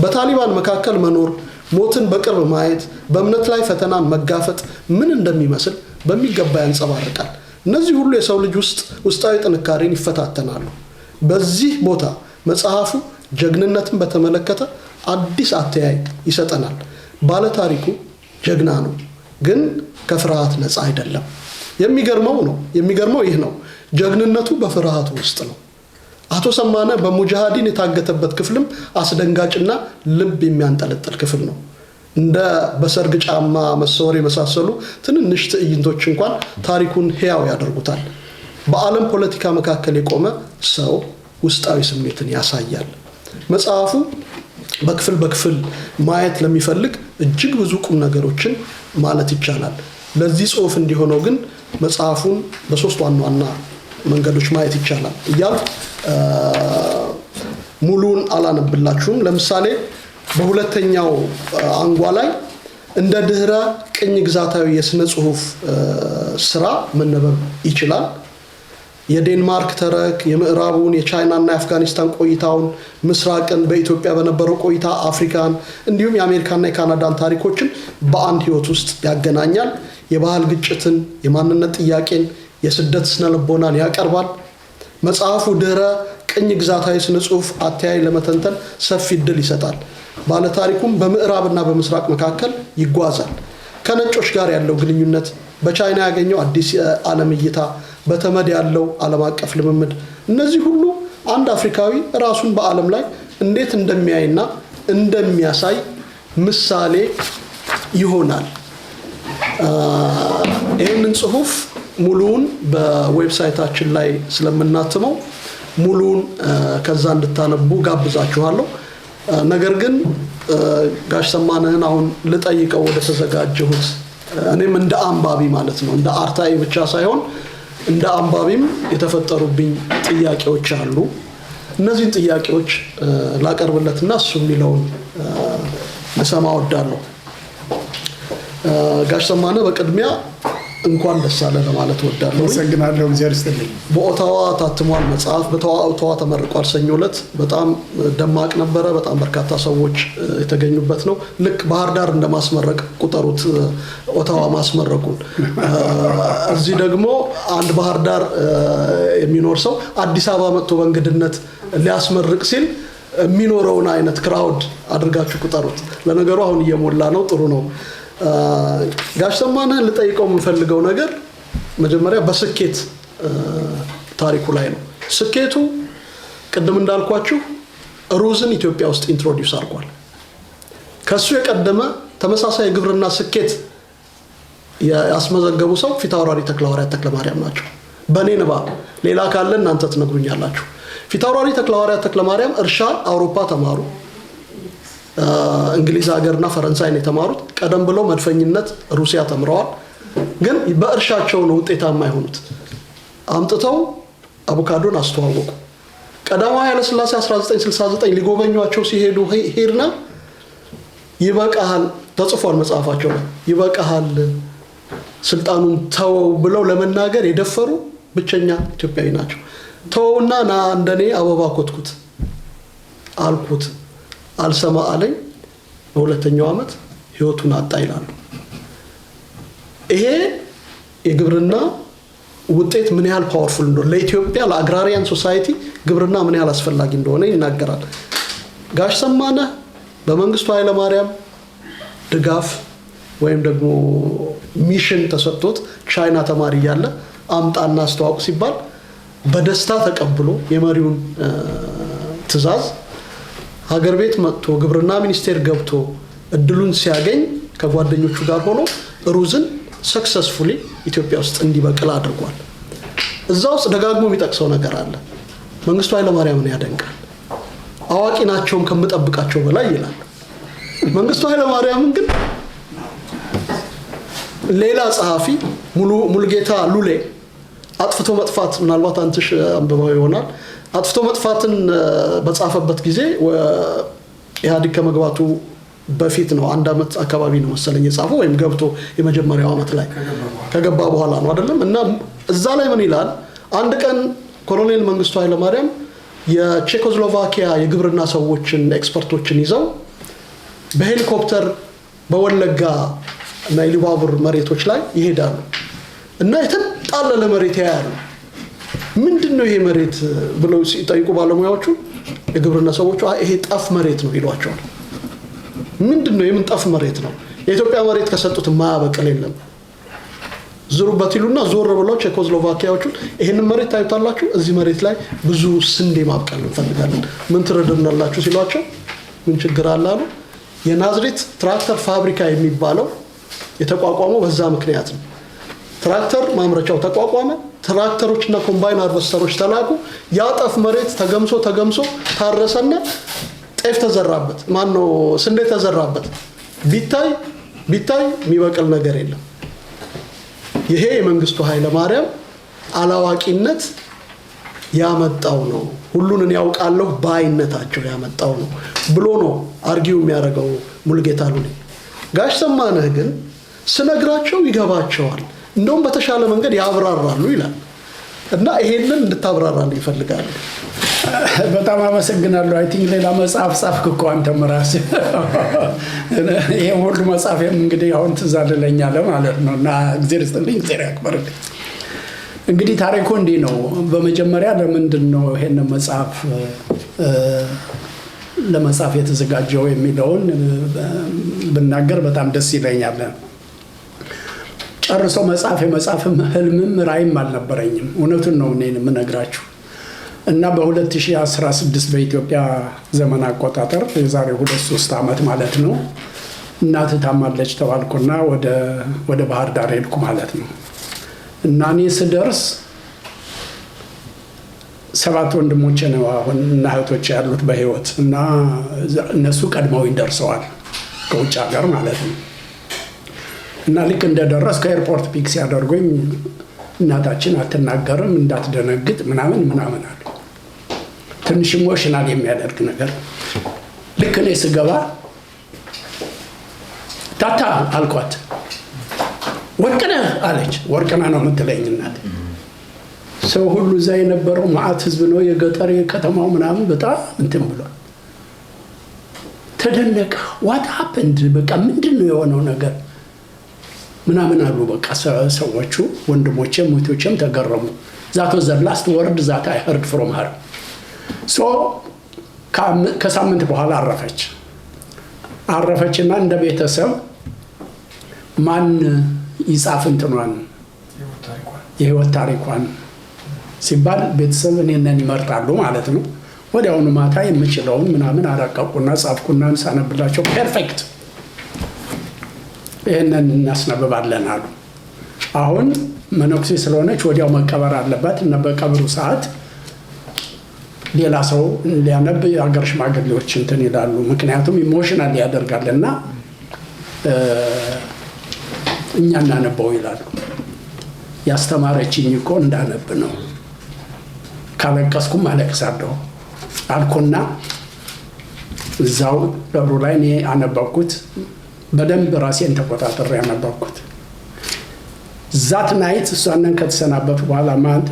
በታሊባን መካከል መኖር፣ ሞትን በቅርብ ማየት፣ በእምነት ላይ ፈተናን መጋፈጥ ምን እንደሚመስል በሚገባ ያንጸባርቃል። እነዚህ ሁሉ የሰው ልጅ ውስጣዊ ጥንካሬን ይፈታተናሉ። በዚህ ቦታ መጽሐፉ ጀግንነትን በተመለከተ አዲስ አተያይ ይሰጠናል። ባለታሪኩ ጀግና ነው፣ ግን ከፍርሃት ነፃ አይደለም። የሚገርመው ይህ ነው። ጀግንነቱ በፍርሃቱ ውስጥ ነው። አቶ ሰማነ በሙጃሃዲን የታገተበት ክፍልም አስደንጋጭና ልብ የሚያንጠለጥል ክፍል ነው። እንደ በሰርግ ጫማ መሰወር የመሳሰሉ ትንንሽ ትዕይንቶች እንኳን ታሪኩን ሕያው ያደርጉታል። በዓለም ፖለቲካ መካከል የቆመ ሰው ውስጣዊ ስሜትን ያሳያል። መጽሐፉ በክፍል በክፍል ማየት ለሚፈልግ እጅግ ብዙ ቁም ነገሮችን ማለት ይቻላል። ለዚህ ጽሑፍ እንዲሆነው ግን መጽሐፉን በሶስት ዋና ዋና መንገዶች ማየት ይቻላል እያልኩ ሙሉን አላነብላችሁም። ለምሳሌ በሁለተኛው አንጓ ላይ እንደ ድህረ ቅኝ ግዛታዊ የስነ ጽሑፍ ስራ መነበብ ይችላል። የዴንማርክ ተረክ፣ የምዕራቡን፣ የቻይናና የአፍጋኒስታን ቆይታውን፣ ምስራቅን፣ በኢትዮጵያ በነበረው ቆይታ አፍሪካን፣ እንዲሁም የአሜሪካና የካናዳን ታሪኮችን በአንድ ህይወት ውስጥ ያገናኛል። የባህል ግጭትን፣ የማንነት ጥያቄን፣ የስደት ስነ ልቦናን ያቀርባል። መጽሐፉ ድህረ ቅኝ ግዛታዊ ስነ ጽሑፍ አተያይ ለመተንተን ሰፊ እድል ይሰጣል። ባለታሪኩም በምዕራብና በምስራቅ መካከል ይጓዛል። ከነጮች ጋር ያለው ግንኙነት፣ በቻይና ያገኘው አዲስ የዓለም እይታ፣ በተመድ ያለው ዓለም አቀፍ ልምምድ፣ እነዚህ ሁሉ አንድ አፍሪካዊ ራሱን በዓለም ላይ እንዴት እንደሚያይና እንደሚያሳይ ምሳሌ ይሆናል። ይህንን ጽሑፍ ሙሉውን በዌብሳይታችን ላይ ስለምናትመው ሙሉውን ከዛ እንድታነቡ ጋብዛችኋለሁ። ነገር ግን ጋሽ ሰማነህን አሁን ልጠይቀው ወደ ተዘጋጀሁት እኔም እንደ አንባቢ ማለት ነው እንደ አርታኢ ብቻ ሳይሆን እንደ አንባቢም የተፈጠሩብኝ ጥያቄዎች አሉ። እነዚህን ጥያቄዎች ላቀርብለትና እሱ የሚለውን ልሰማ እወዳለሁ። ጋሽ ሰማነህ በቅድሚያ እንኳን ደስ አለ ለማለት እወዳለሁ። አመሰግናለሁ። እግዚአብሔር ይስጥልኝ። በኦታዋ ታትሟል መጽሐፍ፣ በኦታዋ ተመርቋል። ሰኞ ዕለት በጣም ደማቅ ነበረ። በጣም በርካታ ሰዎች የተገኙበት ነው። ልክ ባህር ዳር እንደማስመረቅ ቁጠሩት ኦታዋ ማስመረቁን። እዚህ ደግሞ አንድ ባህር ዳር የሚኖር ሰው አዲስ አበባ መጥቶ በእንግድነት ሊያስመርቅ ሲል የሚኖረውን አይነት ክራውድ አድርጋችሁ ቁጠሩት። ለነገሩ አሁን እየሞላ ነው። ጥሩ ነው። ጋሽ ሰማነህ ልጠይቀው የምፈልገው ነገር መጀመሪያ በስኬት ታሪኩ ላይ ነው። ስኬቱ ቅድም እንዳልኳችሁ ሩዝን ኢትዮጵያ ውስጥ ኢንትሮዲውስ አድርጓል። ከሱ የቀደመ ተመሳሳይ የግብርና ስኬት ያስመዘገቡ ሰው ፊታውራሪ ተክለሐዋርያት ተክለማርያም ናቸው። በእኔ ንባብ፣ ሌላ ካለ እናንተ ትነግሩኛላችሁ። ፊታውራሪ ተክለሐዋርያት ተክለማርያም እርሻ አውሮፓ ተማሩ። እንግሊዝ ሀገርና ፈረንሳይ ነው የተማሩት። ቀደም ብለው መድፈኝነት ሩሲያ ተምረዋል። ግን በእርሻቸው ነው ውጤታማ የሆኑት። አምጥተው አቮካዶን አስተዋወቁ። ቀዳማዊ ኃይለ ሥላሴ 1969 ሊጎበኟቸው ሲሄዱ ሄድና ይበቃሃል፣ ተጽፏል መጽሐፋቸው ላይ ይበቃሃል፣ ስልጣኑን ተወው ብለው ለመናገር የደፈሩ ብቸኛ ኢትዮጵያዊ ናቸው። ተወውና ና እንደኔ አበባ ኮትኩት አልኩት፣ አልሰማ አለኝ። በሁለተኛው ዓመት ህይወቱን አጣ ይላሉ። ይሄ የግብርና ውጤት ምን ያህል ፓወርፉል እንደሆነ ለኢትዮጵያ ለአግራሪያን ሶሳይቲ ግብርና ምን ያህል አስፈላጊ እንደሆነ ይናገራል። ጋሽ ሰማነህ በመንግስቱ ኃይለማርያም ድጋፍ ወይም ደግሞ ሚሽን ተሰጥቶት ቻይና ተማሪ እያለ አምጣና አስተዋውቅ ሲባል በደስታ ተቀብሎ የመሪውን ትዕዛዝ ሀገር ቤት መጥቶ ግብርና ሚኒስቴር ገብቶ እድሉን ሲያገኝ ከጓደኞቹ ጋር ሆኖ ሩዝን ሰክሰስፉሊ ኢትዮጵያ ውስጥ እንዲበቅል አድርጓል። እዛ ውስጥ ደጋግሞ የሚጠቅሰው ነገር አለ። መንግስቱ ኃይለማርያምን ያደንቃል። አዋቂ ናቸውም ከምጠብቃቸው በላይ ይላል። መንግስቱ ኃይለማርያምን ግን ሌላ ጸሐፊ ሙሉጌታ ሉሌ አጥፍቶ መጥፋት ምናልባት አንትሽ አንብበው ይሆናል። አጥፍቶ መጥፋትን በጻፈበት ጊዜ ኢህአዴግ ከመግባቱ በፊት ነው። 1 ዓመት አካባቢ ነው መሰለኝ የጻፈው፣ ወይም ገብቶ የመጀመሪያው ዓመት ላይ ከገባ በኋላ ነው አይደለም። እና እዛ ላይ ምን ይላል? አንድ ቀን ኮሎኔል መንግስቱ ኃይለማርያም የቼኮስሎቫኪያ የግብርና ሰዎችን ኤክስፐርቶችን ይዘው በሄሊኮፕተር በወለጋ እና ኢሉባቡር መሬቶች ላይ ይሄዳሉ እና የተጣለለ መሬት ያያሉ። ምንድነው ይሄ መሬት ብለው ሲጠይቁ ባለሙያዎቹ የግብርና ሰዎቹ ይሄ ጠፍ መሬት ነው ይሏቸዋል። ምንድነው? የምን ጠፍ መሬት ነው? የኢትዮጵያ መሬት ከሰጡት የማያበቅል የለም። ዙሩበት ይሉና ዞር ብለው ቼኮስሎቫኪያዎቹን ይሄንን መሬት ታዩታላችሁ፣ እዚህ መሬት ላይ ብዙ ስንዴ ማብቀል እንፈልጋለን፣ ምን ትረዱናላችሁ ሲሏቸው ምን ችግር አለ አሉ። የናዝሬት ትራክተር ፋብሪካ የሚባለው የተቋቋመው በዛ ምክንያት ነው። ትራክተር ማምረቻው ተቋቋመ። ትራክተሮችና ኮምባይን ሃርቨስተሮች ተላኩ። ያጠፍ መሬት ተገምሶ ታረሰና ጤፍ ተዘራበት፣ ማነው ስንዴ ተዘራበት። ቢታይ የሚበቅል ነገር የለም። ይሄ የመንግስቱ ኃይለማርያም አላዋቂነት ያመጣው ነው፣ ሁሉን ያውቃለሁ ባይነታቸው ያመጣው ነው ብሎ ነው አርጊው የሚያደርገው ሙሉጌታ ሉሌ። ጋሽ ሰማነህ ግን ስነግራቸው ይገባቸዋል፣ እንደውም በተሻለ መንገድ ያብራራሉ ይላል። እና ይሄንን እንድታብራራልኝ ይፈልጋሉ። በጣም አመሰግናለሁ። አይ ቲንክ ሌላ መጽሐፍ ጻፍክ እኮ አንተም ራስህ። ይሄ ሁሉ መጽሐፌም እንግዲህ አሁን ትዝ አለኛል ማለት ነው። እና እግዚአብሔር ይስጥልኝ፣ እግዚአብሔር ያክብርልኝ። እንግዲህ ታሪኩ እንዲህ ነው። በመጀመሪያ ለምንድን ነው ይሄን መጽሐፍ ለመጽሐፍ የተዘጋጀው የሚለውን ብናገር በጣም ደስ ይለኛል። ጨርሶ የመጽሐፍም ህልምም ራዕይም አልነበረኝም። እውነቱን ነው እኔ የምነግራችሁ። እና በ2016 በኢትዮጵያ ዘመን አቆጣጠር የዛሬ 2-3 ዓመት ማለት ነው እናት ታማለች ተባልኩና ወደ ባህር ዳር ሄድኩ ማለት ነው። እና እኔ ስደርስ 7 ወንድሞቼ ነው አሁን እና እህቶቼ ያሉት በህይወት እና እነሱ ቀድመውኝ ደርሰዋል ከውጭ ሀገር ማለት ነው። እና ልክ እንደደረስኩ ከኤርፖርት ፒክ ሲያደርጉኝ እናታችን አትናገርም እንዳትደነግጥ ምናምን አሉ። ትንሽ ኢሞሽናል የሚያደርግ ነገር። ልክ እኔ ስገባ ታታ አልኳት። ወርቅነህ አለች። ወርቅነህ ነው የምትለኝ እናት። ሰው ሁሉ እዛ የነበረው መዓት ህዝብ ነው፣ የገጠር የከተማው ምናምን በጣም እንትን ብሏል። ተደነቀ። ዋት ሀፕንድ በቃ ምንድን ነው የሆነው ነገር ምናምን አሉ። በቃ ሰዎቹ ወንድሞቼም ሙቶቼም ተገረሙ። ዛት ዋዝ ዘ ላስት ወርድ ዛት አይ ሄርድ ፍሮም ሀር። ሶ ከሳምንት በኋላ አረፈችና እንደ ቤተሰብ ማን ይጻፍ እንትኗን የህይወት ታሪኳን ሲባል ቤተሰብ እኔን ይመርጣሉ ማለት ነው። ወዲያውኑ ማታ የምችለውን ምናምን አረቀቁና ጻፍኩና ሳነብላቸው ፐርፌክት ይሄንን እናስነብባለን አሉ። አሁን መነኩሴ ስለሆነች ወዲያው መቀበር አለባት እና በቀብሩ ሰዓት ሌላ ሰው ሊያነብ የሀገር ሽማግሌዎች እንትን ይላሉ። ምክንያቱም ኢሞሽናል ያደርጋልና እኛ እናነበው ይላሉ። ያስተማረችኝ እኮ እንዳነብ ነው፣ ካለቀስኩም አለቅሳለሁ አልኩና እዛው ደብሩ ላይ እኔ አነበብኩት። በደንብ ራሴን ተቆጣጥሬ ያነበብኩት። ዛት ናይት እሷንን ከተሰናበቱ በኋላ ማለት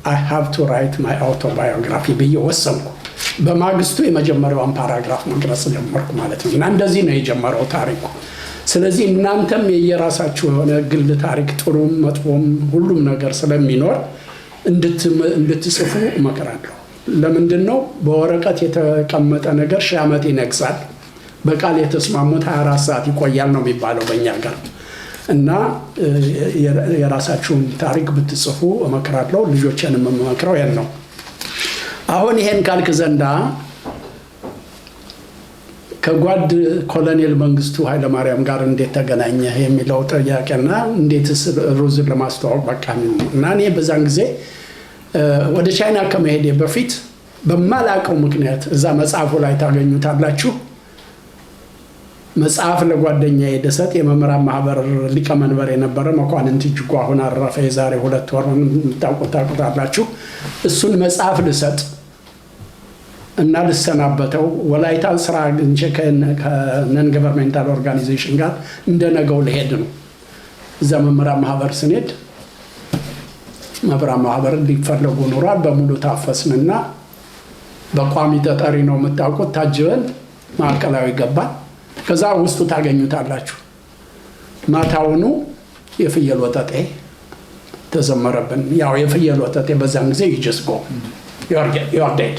I have to write my autobiography ብዬ ወሰንኩ። በማግስቱ የመጀመሪያውን ፓራግራፍ መግለጽ ጀመርኩ ማለት ነው። እና እንደዚህ ነው የጀመረው ታሪኩ። ስለዚህ እናንተም የየራሳችሁ የሆነ ግል ታሪክ ጥሩም መጥፎም ሁሉም ነገር ስለሚኖር እንድትጽፉ እመክራለሁ። ለምንድን ነው በወረቀት የተቀመጠ ነገር 1000 ዓመት ይነግሳል፣ በቃል የተስማሙት 24 ሰዓት ይቆያል ነው የሚባለው በእኛ ጋር። እና የራሳችሁን ታሪክ ብትጽፉ እመክራለሁ። ልጆችንም የምመክረው ያን ነው። አሁን ይሄን ካልክ ዘንዳ ከጓድ ኮሎኔል መንግስቱ ኃይለማርያም ጋር እንዴት ተገናኘህ የሚለው ጥያቄና እንዴትስ ሩዝን ለማስተዋወቅ በቃ ነው። እና እኔ በዛን ጊዜ ወደ ቻይና ከመሄዴ በፊት በማላውቀው ምክንያት እዛ መጽሐፉ ላይ ታገኙታላችሁ። መጽሐፍ ለጓደኛዬ ደሰት የመምህራን ማህበር ሊቀመንበር የነበረ መኳንንት እጅጉ አሁን አረፈ። የዛሬ 2 ወር ታውቁታላችሁ። እሱን መጽሐፍ ልሰጥ እና ልሰናበተው ወላይታን ስራ አግኝቼ ከነን ገቨርንመንታል ኦርጋናይዜሽን ጋር እንደነገው ልሄድ ነው። እዛ መምህራን ማህበር ስንሄድ መምህራን ማህበር ሊፈለጉ ኖሯል። በሙሉ ታፈስንና በቋሚ ተጠሪ ነው የምታውቁት ታጅበን ማዕከላዊ ገባን። ከዛ ውስጡ ታገኙታላችሁ። ማታውኑ የፍየል ወጠጤ ተዘመረብን። ያው የፍየል ወጠጤ በዛን ጊዜ ይጀስጎ ይወርዴድ።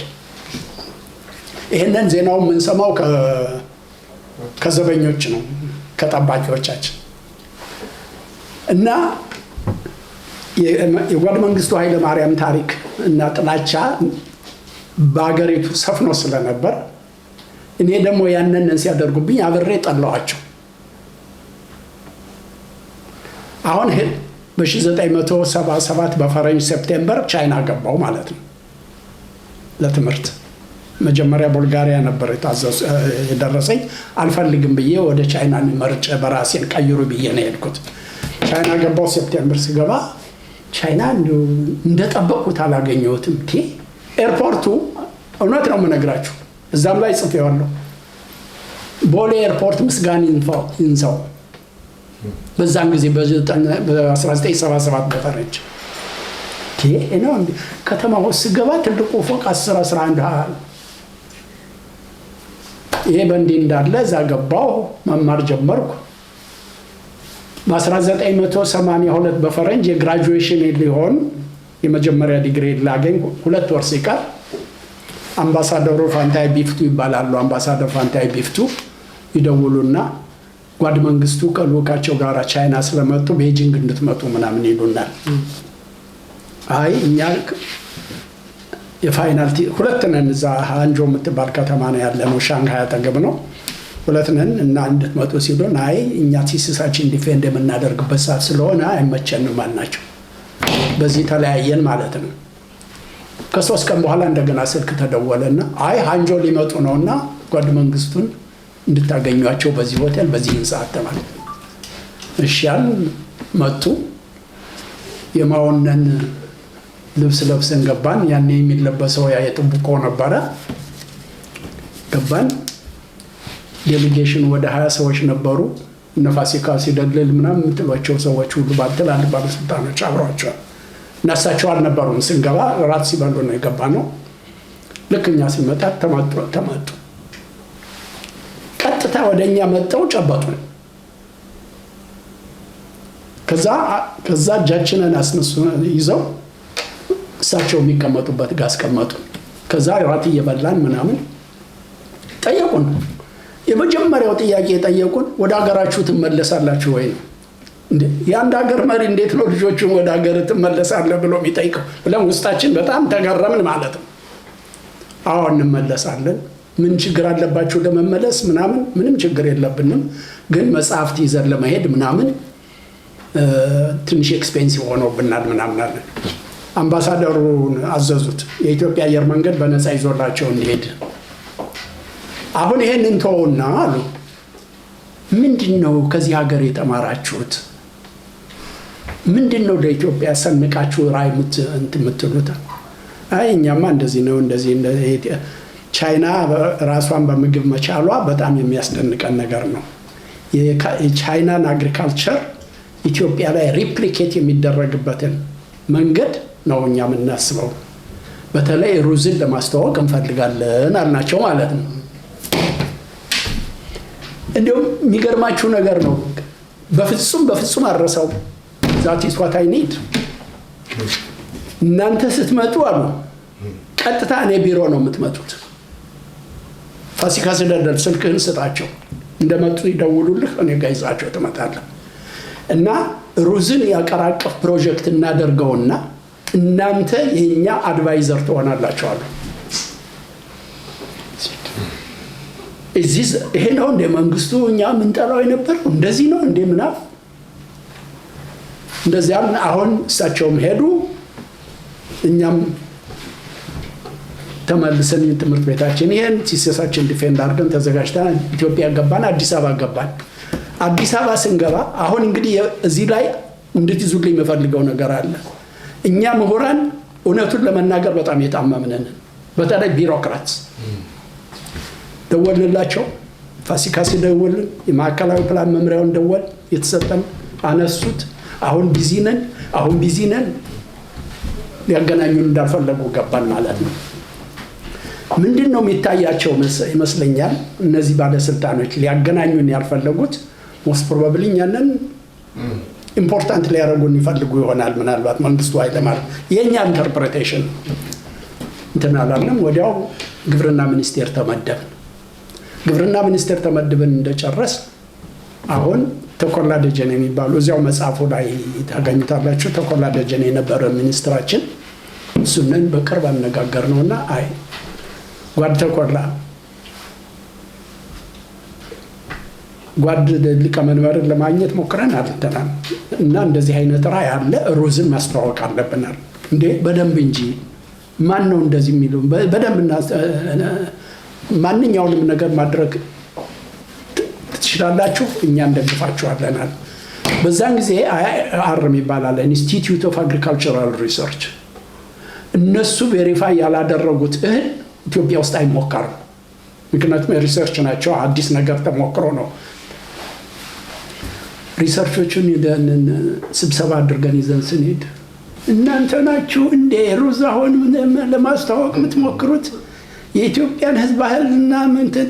ይሄንን ዜናው የምንሰማው ከዘበኞች ነው፣ ከጠባቂዎቻችን። እና የጓድ መንግስቱ ኃይለማርያም ታሪክ እና ጥላቻ በአገሪቱ ሰፍኖ ስለነበር እኔ ደግሞ ያንን ሲያደርጉብኝ አብሬ ጠላዋቸው። አሁን በ1977 በፈረንጅ ሴፕቴምበር ቻይና ገባው ማለት ነው ለትምህርት። መጀመሪያ ቡልጋሪያ ነበር የደረሰኝ። አልፈልግም ብዬ ወደ ቻይና መርጬ በራሴን ቀይሩ ብዬ ነው የሄድኩት። ቻይና ገባው። ሴፕቴምበር ስገባ ቻይና እንደጠበቅኩት አላገኘሁትም። ኤርፖርቱ እውነት ነው የምነግራችሁ፣ እዛም ላይ ጽፌዋለሁ። ቦሌ ኤርፖርት ምስጋና ይንሳው በዛን ጊዜ በ1977 በፈረንጅ ነው ከተማ ውስጥ ስገባ ትልቁ ፎቅ 10-11 ይሄ በእንዲህ እንዳለ እዛ ገባሁ፣ መማር ጀመርኩ። በ1982 በፈረንጅ የግራጁዌሽን ሊሆን የመጀመሪያ ዲግሪ ላገኝ 2 ወር ሲቀር አምባሳደሩ ፋንታይ ቢፍቱ ይባላሉ። አምባሳደር ፋንታይ ቢፍቱ ይደውሉና ጓድ መንግስቱ ከልኡካቸው ጋር ቻይና ስለመጡ ቤጂንግ እንድትመጡ ምናምን ይሉናል። አይ እኛ የፋይናል 2 ነን፣ እዛ ሃንጆ የምትባል ከተማ ነው ያለነው፣ ሻንግሃይ አጠገብ ነው። 2 ነን እና እንድትመጡ ሲሉን አይ እኛ ቲሲሳችን ዲፌንድ የምናደርግበት ሰዓት ስለሆነ አይመቸንም አልናቸው። በዚህ ተለያየን ማለት ነው። ከ3 ቀን በኋላ እንደገና ስልክ ተደወለና አይ ሃንጆ ሊመጡ ነውና ጓድ መንግስቱን እንድታገኟቸው በዚህ ሆቴል በዚህ ሰዓት ተባለ። እሺ መጡ። የማውነን ልብስ ለብሰን ገባን። ያኔ የሚለበሰው ያ የጥብቆ ነበረ። ገባን። ዴሊጌሽን ወደ 20 ሰዎች ነበሩ። እነ ፋሲካ ሲደልል ምናምን የምትሏቸው ሰዎች ሁሉ ትላልቅ ባለስልጣኖች አብረዋቸዋል። እና እሳቸው አልነበሩም። ስንገባ ራት ሲበሉ ነው የገባ ነው። ልክ እኛ ሲመጣ ተመጡ። ቀጥታ ወደ እኛ መጠው ጨበጡን። ከዛ እጃችንን አስነሱ ይዘው እሳቸው የሚቀመጡበት ጋር አስቀመጡ። ከዛ ራት እየበላን ምናምን ጠየቁን። የመጀመሪያው ጥያቄ የጠየቁን ወደ ሀገራችሁ ትመለሳላችሁ ወይ ነው። የአንድ ሀገር መሪ እንዴት ነው ልጆቹን ወደ ሀገር ትመለሳለህ ብሎ የሚጠይቀው ብለን ውስጣችን በጣም ተገረምን ማለት ነው። አዎ እንመለሳለን። ምን ችግር አለባችሁ ለመመለስ ምናምን? ምንም ችግር የለብንም፣ ግን መጽሐፍት ይዘን ለመሄድ ምናምን ትንሽ ኤክስፔንሲቭ ሆኖብናል ምናምን አለን። አምባሳደሩን አዘዙት የኢትዮጵያ አየር መንገድ በነፃ ይዞላቸው እንዲሄድ። አሁን ይሄንን ተውና አሉ፣ ምንድን ነው ከዚህ ሀገር የተማራችሁት? ምንድን ነው ለኢትዮጵያ ሰንቃችሁ ራዕይ የምትሉት? አይ እኛማ እንደዚህ ነው እንደዚህ። ቻይና ራሷን በምግብ መቻሏ በጣም የሚያስደንቀን ነገር ነው። የቻይናን አግሪካልቸር ኢትዮጵያ ላይ ሪፕሊኬት የሚደረግበትን መንገድ ነው እኛ የምናስበው። በተለይ ሩዝን ለማስተዋወቅ እንፈልጋለን አልናቸው ማለት ነው። እንዲሁም የሚገርማችሁ ነገር ነው፣ በፍጹም አረሰው። ዛት ኢዝ ዋት አይ ኒድ። እናንተ ስትመጡ አሉ ቀጥታ እኔ ቢሮ ነው የምትመጡት። ፋሲካ ስለደል ስልክህን ስጣቸው፣ እንደመጡ ይደውሉልህ፣ እኔ ጋር ይዛቸው ትመጣለህ። እና ሩዝን ያቀራቀፍ ፕሮጀክት እናደርገውና እናንተ የኛ አድቫይዘር ትሆናላችኋል። ይሄ ነው እንደ መንግስቱ እኛ ምንጠላው የነበረው እንደዚህ ነው እንደ ምናምን እንደዚያ። አሁን እሳቸውም ሄዱ፣ እኛም ተመልሰን ትምህርት ቤታችን ይሄን ሲሰሳችን ዲፌንድ አድርገን ተዘጋጅተን ኢትዮጵያ ገባን፣ አዲስ አበባ ገባን። አዲስ አበባ ስንገባ አሁን እንግዲህ እዚህ ላይ እንድትይዙልኝ የምፈልገው ነገር አለ። እኛ ምሁራን እውነቱን ለመናገር በጣም የታመምነን፣ በተለይ ቢሮክራትስ። ደወልንላቸው፣ ፋሲካ ሲደውልን የማዕከላዊ ፕላን መምሪያውን ደወል የተሰጠን አነሱት። አሁን ቢዚ ነን ሊያገናኙን እንዳልፈለጉ ገባን ማለት ነው። ምንድን ነው የሚታያቸው ይመስለኛል እነዚህ ባለስልጣኖች ሊያገናኙን ያልፈለጉት ሞስት ፕሮባብሊ እኛንን ኢምፖርታንት ሊያደርጉን ይፈልጉ ይሆናል። ምናልባት መንግስቱ ኃይለማርያም የእኛ ኢንተርፕሬቴሽን እንትን አላለም። ወዲያው ግብርና ሚኒስቴር ተመደብን። ግብርና ሚኒስቴር ተመድበን እንደጨረስ አሁን ተኮላ ደጀኔ የሚባሉ እዚያው መጽሐፉ ላይ ታገኙታላችሁ። ተኮላ ደጀኔ የነበረ ሚኒስትራችን፣ እሱንን በቅርብ አነጋገር ነውና አይ ጓድ ተኮላ ጓድ ሊቀመንበርን ለማግኘት ሞክረን አልተናል እና እንደዚህ አይነት ራዕይ አለ፣ ሩዝን ማስተዋወቅ አለብናል። እንዴ በደንብ እንጂ ማን ነው እንደዚህ የሚሉ በደንብ ማንኛውንም ነገር ማድረግ ትችላላችሁ፣ እኛ እንደግፋችኋለናል። በዛን ጊዜ IIR ይባላል፣ ኢንስቲትዩት ኦፍ አግሪካልቸራል ሪሰርች። እነሱ ቬሪፋይ ያላደረጉት እህል ኢትዮጵያ ውስጥ አይሞከርም። ምክንያቱም የሪሰርች ናቸው፣ አዲስ ነገር ተሞክሮ ነው። ሪሰርቾቹን ስብሰባ አድርገን ይዘን ስንሄድ እናንተ ናችሁ እንደ ሩዝ አሁን ለማስተዋወቅ የምትሞክሩት የኢትዮጵያን ሕዝብ ባህልና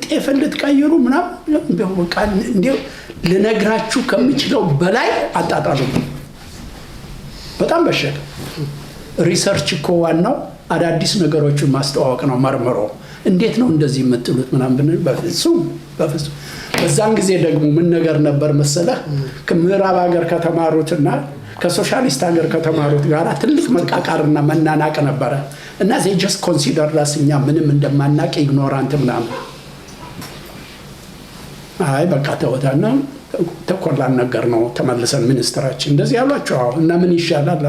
ጤፍን ልትቀይሩ ምናምን በቃ እንዲያው ልነግራችሁ ከምችለው በላይ አጣጣሉ። በጣም በሸለ ሪሰርች እኮ ዋናው አዳዲስ ነገሮችን ማስተዋወቅ ነው፣ መርምሮ እንዴት ነው እንደዚህ የምትሉት ምናምን ብንል በፍጹም። በዛን ጊዜ ደግሞ ምን ነገር ነበር መሰለህ፣ ከምዕራብ ሀገር ከተማሩትና ከሶሻሊስት ሀገር ከተማሩት ጋር ትልቅ መቃቃርና መናናቅ ነበረ እና they just consider us እኛ ምንም እንደማናቅ ኢግኖራንት ምናምን። አይ በቃ ተወታና ተኮላን ነገር ነው ተመልሰን ሚኒስትራችን እንደዚህ ያሏቸው እና ምን ይሻላል?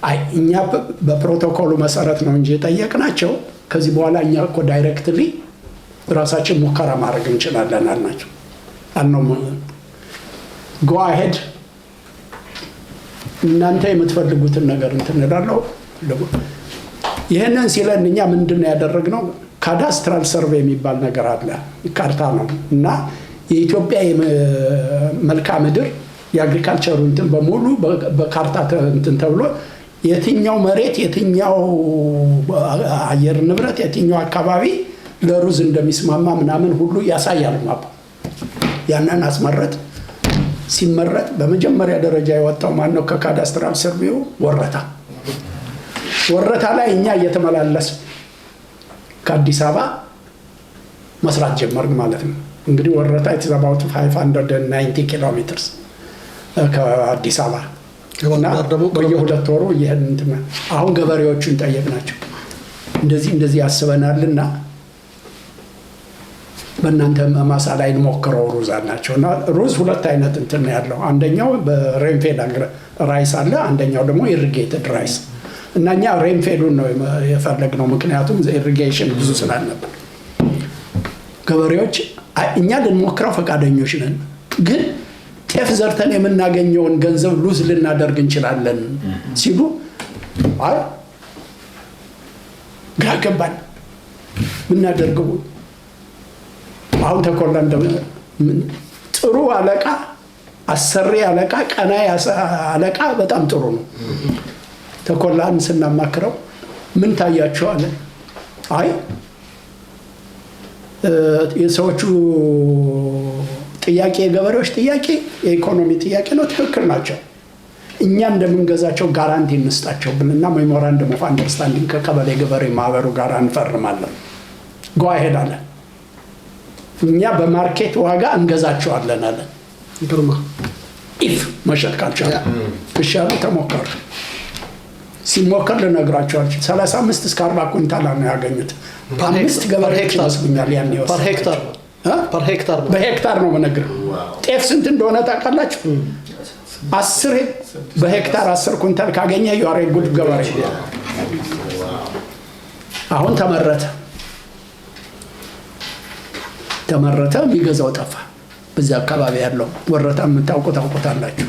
አይ እኛ በፕሮቶኮሉ መሰረት ነው እንጂ የጠየቅናቸው፣ ከዚህ በኋላ እኛ እኮ ዳይሬክትሊ ራሳችን ሙከራ ማድረግ እንችላለን አልናቸው። አልነው go ahead እናንተ የምትፈልጉትን ነገር እንትን እላለሁ። ይህንን ሲለን እኛ ምንድን ነው ያደረግነው? ካዳስትራል ሰርቬይ የሚባል ነገር አለ፣ ካርታ ነው እና የኢትዮጵያ መልክዓ ምድር የአግሪካልቸሩ እንትን በሙሉ በካርታ እንትን ተብሎ የትኛው መሬት የትኛው አየር ንብረት የትኛው አካባቢ ለሩዝ እንደሚስማማ ምናምን ሁሉ ያሳያል ማፕ። ያንን አስመረጥ። ሲመረጥ በመጀመሪያ ደረጃ የወጣው ማነው? ከካዳስትራል ሰርቬው ወረታ ላይ እኛ እየተመላለስ ከአዲስ አበባ መስራት ጀመርን ማለት ነው። እንግዲህ ወረታ it's about 590 ኪሎሜትርስ ከአዲስ አበባ እና በየሁለት ወሩ ይሄን አሁን ገበሬዎቹን ጠየቅናቸው። እንደዚህ ያስበናልና በእናንተ ማሳ ላይ እንሞክረው ሩዝ አልናቸው። እና ሩዝ ሁለት አይነት እንትን ያለው አንደኛው በሬንፌድ ራይስ አለ፣ አንደኛው ደግሞ ኢሪጌትድ ራይስ። እና እኛ ሬንፌዱን ነው የፈለግነው ምክንያቱም ኢሪጌሽን ብዙ ስላልነበር። ገበሬዎች እኛ ልንሞክረው ፈቃደኞች ነን፣ ግን ጤፍ ዘርተን የምናገኘውን ገንዘብ ሉዝ ልናደርግ እንችላለን ሲሉ አይ ግራ ገባን። ምናደርገው አሁን ተኮላ ጥሩ አለቃ፣ አሰሪ አለቃ፣ ቀናይ አለቃ በጣም ጥሩ ነው። ተኮላን ስናማክረው ምን ታያቸዋል? አይ የሰዎቹ ጥያቄ የገበሬዎች ጥያቄ የኢኮኖሚ ጥያቄ ነው፣ ትክክል ናቸው። እኛ እንደምንገዛቸው ጋራንቲ እንስጣቸው ብልና ሜሞራንደም ኦፍ አንደርስታንዲንግ ከቀበሌ ገበሬ ማህበሩ ጋር እንፈርማለን። ጓ ሄዳለን እኛ በማርኬት ዋጋ እንገዛቸዋለን አለን። ግርማ ኢፍ መሸጥ ካልቻለ እሺ አሉ። ተሞከረ። ሲሞከር ልነግራቸው አልችልም። 35 እስከ 40 ኩንታል ነው ያገኙት። አምስት ገበሬዎች ይመስሉኛል ያን ይወስድ ፐር ሄክታር በሄክታር ነው የምነግርህ። ጤፍ ስንት እንደሆነ ታውቃላችሁ? 10 በሄክታር 10 ኩንታል ካገኘ ያሬ ጉድ ገበሬ። አሁን ተመረተ የሚገዛው ጠፋ። በዚህ አካባቢ ያለው ወረታ ታውቁታላችሁ።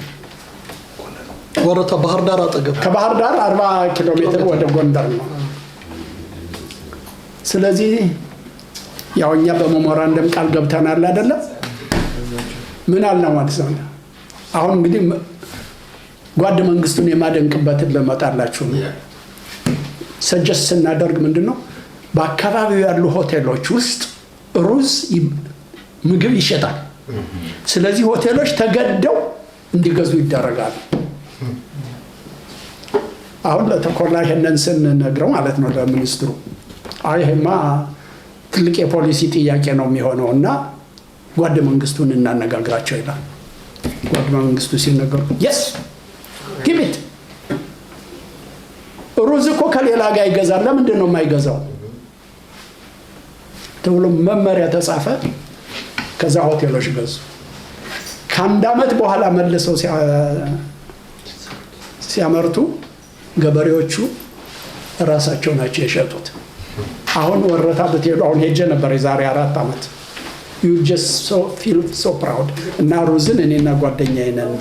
ወረታ ባህር ዳር አጠገብ፣ ከባህር ዳር 40 ኪሎ ሜትር ወደ ጎንደር ነው። ስለዚህ ያው እኛ በሜሞራንደም ቃል ገብተናል አይደለም? ምን አልነው ማለት ነው። አሁን እንግዲህ ጓድ መንግስቱን የማደንቅበትን ለመጣላችሁ ነው። ሰጀስት ስናደርግ ምንድነው በአካባቢው ያሉ ሆቴሎች ውስጥ ሩዝ ምግብ ይሸጣል። ስለዚህ ሆቴሎች ተገደው እንዲገዙ ይደረጋሉ። አሁን ለተኮላ ይሄንን ስንነግረው ማለት ነው ለሚኒስትሩ አይሄማ ትልቅ የፖሊሲ ጥያቄ ነው የሚሆነው እና ጓድ መንግስቱን እናነጋግራቸው ይላል። ጓድ መንግስቱ ሲነገሩ የስ ግቢት ሩዝ እኮ ከሌላ ጋር ይገዛል፣ ለምንድን ነው የማይገዛው ተብሎ መመሪያ ተጻፈ። ከዛ ሆቴሎች ገዙ። ከአንድ ዓመት በኋላ መልሰው ሲያመርቱ ገበሬዎቹ ራሳቸው ናቸው የሸጡት። አሁን ወረታ ብትሄዱ፣ አሁን ሄጄ ነበር የዛሬ 4 ዓመት። you just feel so proud እና ሩዝን እኔና ጓደኛዬ ነን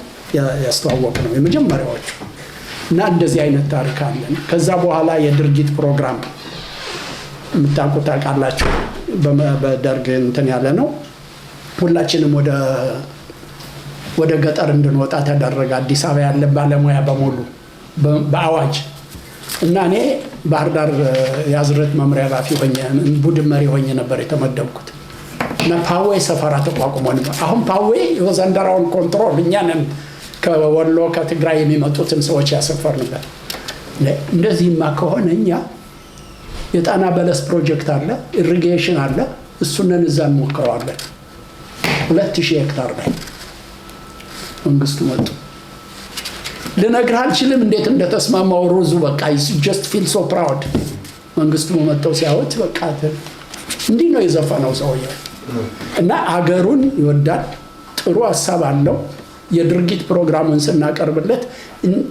ያስተዋወቅ ነው የመጀመሪያዎቹ። እና እንደዚህ አይነት ታሪክ አለን። ከዛ በኋላ የድርጅት ፕሮግራም የምታውቁት ታውቃላችሁ፣ በደርግ እንትን ያለ ነው። ሁላችንም ወደ ገጠር እንድንወጣ ተደረገ። አዲስ አበባ ያለ ባለሙያ በሙሉ በአዋጅ እና እኔ ባህር ዳር ያዝረት መምሪያ ኃላፊ ሆኜ ቡድን መሪ ሆኜ ነበር የተመደብኩት። እና ፓዌ ሰፈራ ተቋቁሞ ነበር። አሁን ፓዌ የወዛንደራውን ኮንትሮል እኛ ነን ከወሎ ከትግራይ የሚመጡትን ሰዎች ያሰፈርንበት። እንደዚህማ ከሆነ እኛ የጣና በለስ ፕሮጀክት አለ፣ ኢሪጌሽን አለ፣ እሱንን እዛ እንሞክረዋለን። 2000 ሄክታር ላይ መንግስቱ መጡ። ልነግርህ አልችልም እንዴት እንደተስማማው ሩዙ። በቃ just feel so proud። መንግስቱ መጥተው ሲያዩት በቃ እንዲህ ነው የዘፈነው ሰውዬው። እና አገሩን ይወዳል፣ ጥሩ ሀሳብ አለው። የድርጊት ፕሮግራሙን ስናቀርብለት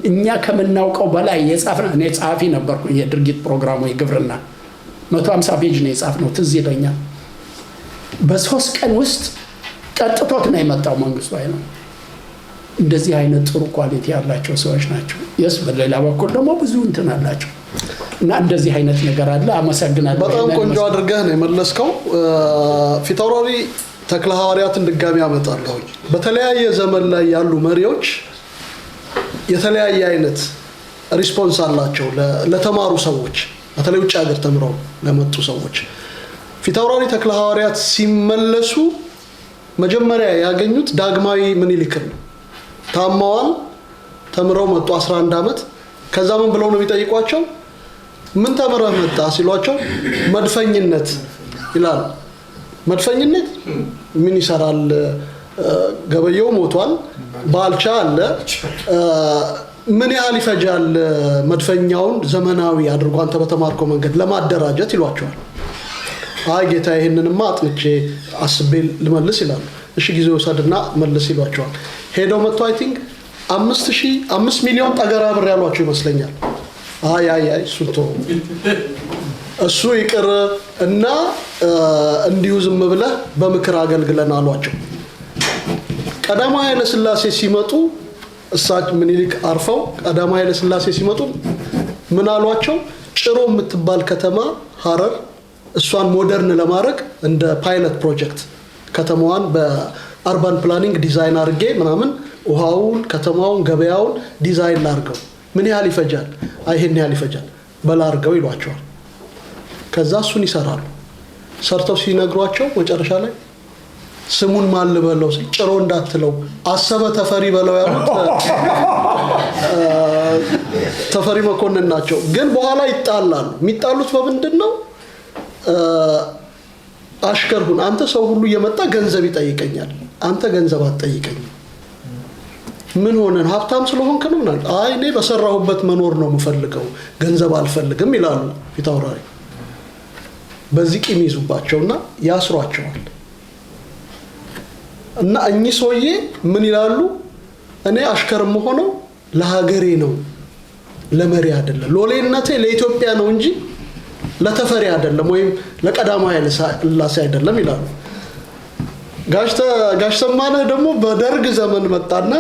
እኛ ከምናውቀው በላይ የጻፍነው፣ እኔ ጸሐፊ ነበርኩ። የድርጊት ፕሮግራሙ የግብርና 150 ፔጅ ነው የጻፍነው፣ ትዝ ይለኛል። በ3 ቀን ውስጥ ጠጥቶት ነው የመጣው መንግስቱ አይደል። እንደዚህ አይነት ጥሩ ኳሊቲ ያላቸው ሰዎች ናቸው። የስ በሌላ በኩል ደግሞ ብዙ እንትን አላቸው እና እንደዚህ አይነት ነገር አለ። አመሰግናለሁ። በጣም ቆንጆ አድርገህ ነው የመለስከው። ፊታውራሪ ተክለ ሐዋርያትን ድጋሚ አመጣለሁ። በተለያየ ዘመን ላይ ያሉ መሪዎች የተለያየ አይነት ሪስፖንስ አላቸው ለተማሩ ሰዎች፣ በተለይ ውጭ ሀገር ተምረው ለመጡ ሰዎች። ፊታውራሪ ተክለ ሐዋርያት ሲመለሱ መጀመሪያ ያገኙት ዳግማዊ ምኒልክን ነው። ታማዋል፣ ተምረው መጡ 11 ዓመት። ከዛ ምን ብለው ነው የሚጠይቋቸው? ምን ተምረህ መጣ ሲሏቸው መድፈኝነት ይላል። መድፈኝነት ምን ይሰራል? ገበየው ሞቷል፣ ባልቻ አለ፣ ምን ያህል ይፈጃል መድፈኛውን ዘመናዊ አድርጎ አንተ በተማርከው መንገድ ለማደራጀት ይሏቸዋል። አይ ጌታ ይሄንንማ አጥንቼ አስቤ ልመልስ ይላሉ። እሺ ጊዜ ወሰድና መልስ ይሏቸዋል። ሄደው መጥቶ አይ ቲንክ 5 ሚሊዮን ጠገራ ብር ያሏቸው ይመስለኛል። አይ እሱ ይቅር እና እንዲሁ ዝም ብለህ በምክር አገልግለን አሏቸው። ቀዳማዊ ኃይለ ሥላሴ ሲመጡ እሳቸው ምኒልክ አርፈው ቀዳማዊ ኃይለ ሥላሴ ሲመጡ ምን አሏቸው? ጭሮ የምትባል ከተማ ሐረር እሷን ሞደርን ለማድረግ እንደ ፓይለት ፕሮጀክት ከተማዋን በአርባን ፕላኒንግ ዲዛይን አድርጌ ምናምን ውሃውን፣ ከተማውን፣ ገበያውን ዲዛይን ላርገው። ምን ያህል ይፈጃል? ይሄን ያህል ይፈጃል በላርገው ይሏቸዋል። ከዛ እሱን ይሰራሉ። ሰርተው ሲነግሯቸው መጨረሻ ላይ ስሙን ማን ልበለው ሲል ጭሮ እንዳትለው አሰበ ተፈሪ በለው ያሉት ተፈሪ መኮንን ናቸው። ግን በኋላ ይጣላሉ። የሚጣሉት በምንድን ነው? አሽከርሁን አንተ ሰው ሁሉ እየመጣ ገንዘብ ይጠይቀኛል፣ አንተ ገንዘብ አትጠይቀኝም። ምን ሆነን ሀብታም ስለሆንክ ነው? አይ እኔ በሰራሁበት መኖር ነው የምፈልገው፣ ገንዘብ አልፈልግም ይላሉ ፊታውራሪ። በዚህ ቂም ይዙባቸውና ያስሯቸዋል። እና እኚህ ሰውዬ ምን ይላሉ? እኔ አሽከር የምሆነው ለሀገሬ ነው፣ ለመሪ አይደለም። ሎሌነቴ ለኢትዮጵያ ነው እንጂ ለተፈሪ አይደለም፣ ወይም ለቀዳማዊ ኃይለ ሥላሴ አይደለም ይላሉ። ጋሽ ሰማነህ ደግሞ በደርግ ዘመን መጣና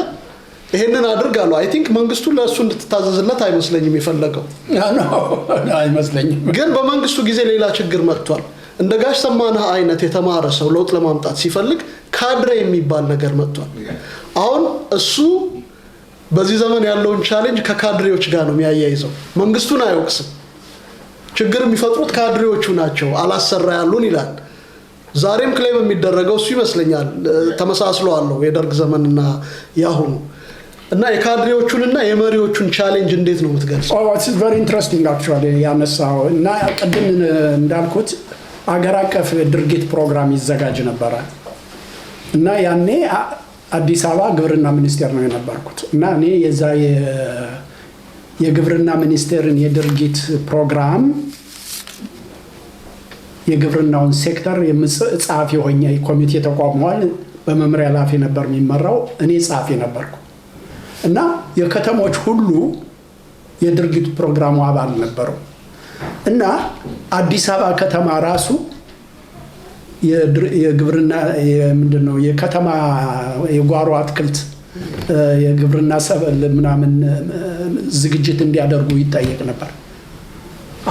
ይሄንን አድርጋሉ። አይ ቲንክ መንግስቱ ለእሱ እንድትታዘዝለት አይመስለኝም የፈለገው አይመስለኝም። ግን በመንግስቱ ጊዜ ሌላ ችግር መጥቷል። እንደ ጋሽ ሰማነህ አይነት የተማረ ሰው ለውጥ ለማምጣት ሲፈልግ ካድሬ የሚባል ነገር መጥቷል። አሁን እሱ በዚህ ዘመን ያለውን ቻሌንጅ ከካድሬዎች ጋር ነው የሚያያይዘው። መንግስቱን አይወቅስም። ችግር የሚፈጥሩት ካድሬዎቹ ናቸው፣ አላሰራ ያሉን ይላል። ዛሬም ክሌም የሚደረገው እሱ ይመስለኛል። ተመሳስሎ አለው የደርግ ዘመንና ያሁኑ እና የካድሬዎቹንና የመሪዎቹን ቻሌንጅ እንዴት ነው የምትገልጸው? ኢትስ ቨሪ ኢንትረስቲንግ አክቹዋሊ ያነሳው እና ቅድም እንዳልኩት አገር አቀፍ ድርጊት ፕሮግራም ይዘጋጅ ነበረ እና ያኔ አዲስ አበባ ግብርና ሚኒስቴር ነው የነበርኩት እና እኔ የዛ የግብርና ሚኒስቴርን የድርጊት ፕሮግራም የግብርናውን ሴክተር ጸሐፊ ሆኜ ኮሚቴ ተቋቁሟል። በመምሪያ ኃላፊ ነበር የሚመራው፣ እኔ ጸሐፊ ነበርኩ እና የከተሞች ሁሉ የድርጊት ፕሮግራሙ አባል ነበሩ እና አዲስ አበባ ከተማ ራሱ የግብርና ምንድነው የከተማ የጓሮ አትክልት የግብርና ሰብል ምናምን ዝግጅት እንዲያደርጉ ይጠየቅ ነበር።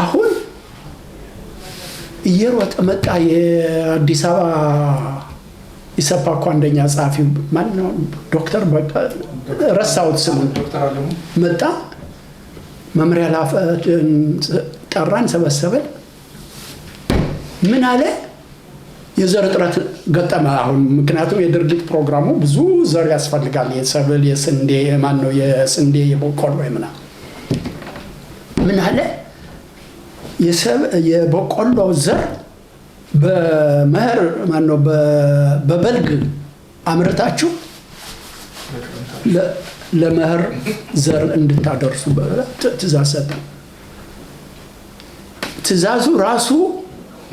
አሁን እየሮጠ መጣ የአዲስ አበባ ኢሰፓኮ አንደኛ ጸሐፊ ማን ነው? ዶክተር በቃ ረሳሁት ስሙን። መጣ መምሪያ ጠራን፣ ሰበሰበን። ምን አለ? የዘር እጥረት ገጠመ። አሁን ምክንያቱም የድርጊት ፕሮግራሙ ብዙ ዘር ያስፈልጋል። የሰብል፣ የስንዴ ማን ነው የስንዴ የበቆሎ ምናምን። ምን አለ? የበቆሎ ዘር በመኸር ማን ነው በበልግ አምርታችሁ ለመኸር ዘር እንድታደርሱ ትእዛዝ ሰጠ። ትእዛዙ ራሱ